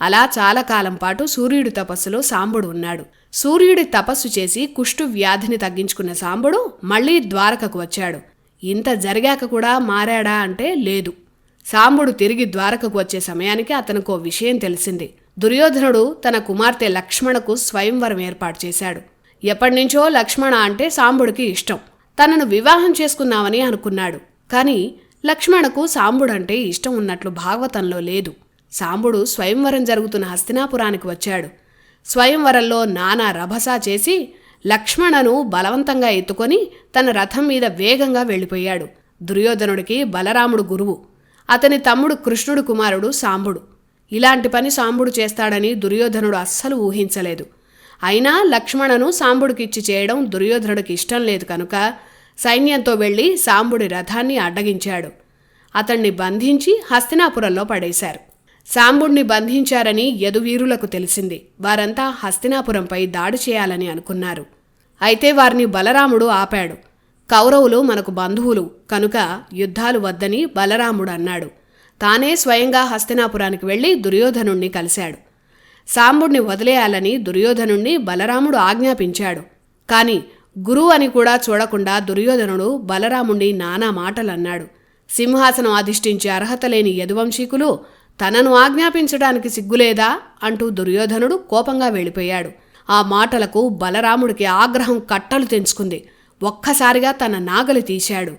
Speaker 1: అలా చాలా కాలం పాటు సూర్యుడి తపస్సులో సాంబుడు ఉన్నాడు. సూర్యుడి తపస్సు చేసి కుష్టు వ్యాధిని తగ్గించుకున్న సాంబుడు మళ్లీ ద్వారకకు వచ్చాడు. ఇంత జరిగాక కూడా మారాడా అంటే లేదు. సాంబుడు తిరిగి ద్వారకకు వచ్చే సమయానికి అతనికో విషయం తెలిసింది. దుర్యోధనుడు తన కుమార్తె లక్ష్మణకు స్వయంవరం ఏర్పాటు చేశాడు. ఎప్పటినుంచో లక్ష్మణ అంటే సాంబుడికి ఇష్టం. తనను వివాహం చేసుకుందామని అనుకున్నాడు. కాని లక్ష్మణకు సాంబుడంటే ఇష్టం ఉన్నట్లు భాగవతంలో లేదు. సాంబుడు స్వయంవరం జరుగుతున్న హస్తినాపురానికి వచ్చాడు. స్వయంవరంలో నానా రభసా చేసి లక్ష్మణను బలవంతంగా ఎత్తుకొని తన రథం మీద వేగంగా వెళ్ళిపోయాడు. దుర్యోధనుడికి బలరాముడు గురువు. అతని తమ్ముడు కృష్ణుడు కుమారుడు సాంబుడు. ఇలాంటి పని సాంబుడు చేస్తాడని దుర్యోధనుడు అస్సలు ఊహించలేదు. అయినా లక్ష్మణను సాంబుడికిచ్చి చేయడం దుర్యోధనుడికి ఇష్టం లేదు కనుక సైన్యంతో వెళ్లి సాంబుడి రథాన్ని అడ్డగించాడు. అతన్ని బంధించి హస్తినాపురంలో పడేశారు. సాంబుడిని బంధించారని యదువీరులకు తెలిసింది. వారంతా హస్తినాపురంపై దాడి చేయాలని అనుకున్నారు. అయితే వారిని బలరాముడు ఆపాడు. కౌరవులు మనకు బంధువులు కనుక యుద్ధాలు వద్దని బలరాముడు అన్నాడు. తానే స్వయంగా హస్తినాపురానికి వెళ్లి దుర్యోధనుణ్ణి కలిశాడు. సాంబుడిని వదిలేయాలని దుర్యోధనుణ్ణి బలరాముడు ఆజ్ఞాపించాడు. కాని గురువు అని కూడా చూడకుండా దుర్యోధనుడు బలరాముణ్ణి నానా మాటలన్నాడు. సింహాసనం అధిష్ఠించే అర్హత లేని యదువంశీకులు తనను ఆజ్ఞాపించడానికి సిగ్గులేదా అంటూ దుర్యోధనుడు కోపంగా వెళ్ళిపోయాడు. ఆ మాటలకు బలరాముడికి ఆగ్రహం కట్టలు తెంచుకుంది. ఒక్కసారిగా తన నాగలి తీశాడు.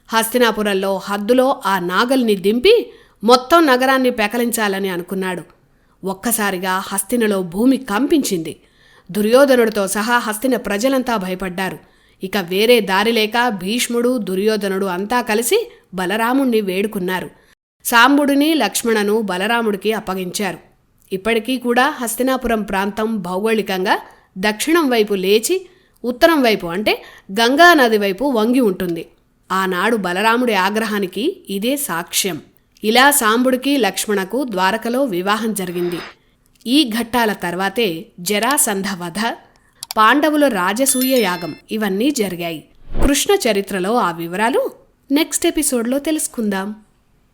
Speaker 1: హస్తినాపురంలో హద్దులో ఆ నాగలిని దింపి మొత్తం నగరాన్ని పెకలించాలని అనుకున్నాడు. ఒక్కసారిగా హస్తినలో భూమి కంపించింది. దుర్యోధనుడితో సహా హస్తిన ప్రజలంతా భయపడ్డారు. ఇక వేరే దారి లేక భీష్ముడు దుర్యోధనుడు అంతా కలిసి బలరాముణ్ణి వేడుకున్నారు. సాంబుడిని లక్ష్మణను బలరాముడికి అప్పగించారు. ఇప్పటికీ కూడా హస్తినాపురం ప్రాంతం భౌగోళికంగా దక్షిణం వైపు లేచి ఉత్తరం వైపు అంటే గంగా నది వైపు వంగి ఉంటుంది. ఆనాడు బలరాముడి ఆగ్రహానికి ఇదే సాక్ష్యం. ఇలా సాంబుడికి లక్ష్మణకు ద్వారకలో వివాహం జరిగింది. ఈ ఘట్టాల తర్వాతే జరాసంధ వధ, పాండవుల రాజసూయ యాగం ఇవన్నీ జరిగాయి. కృష్ణ చరిత్రలో ఆ వివరాలు నెక్స్ట్ ఎపిసోడ్లో తెలుసుకుందాం.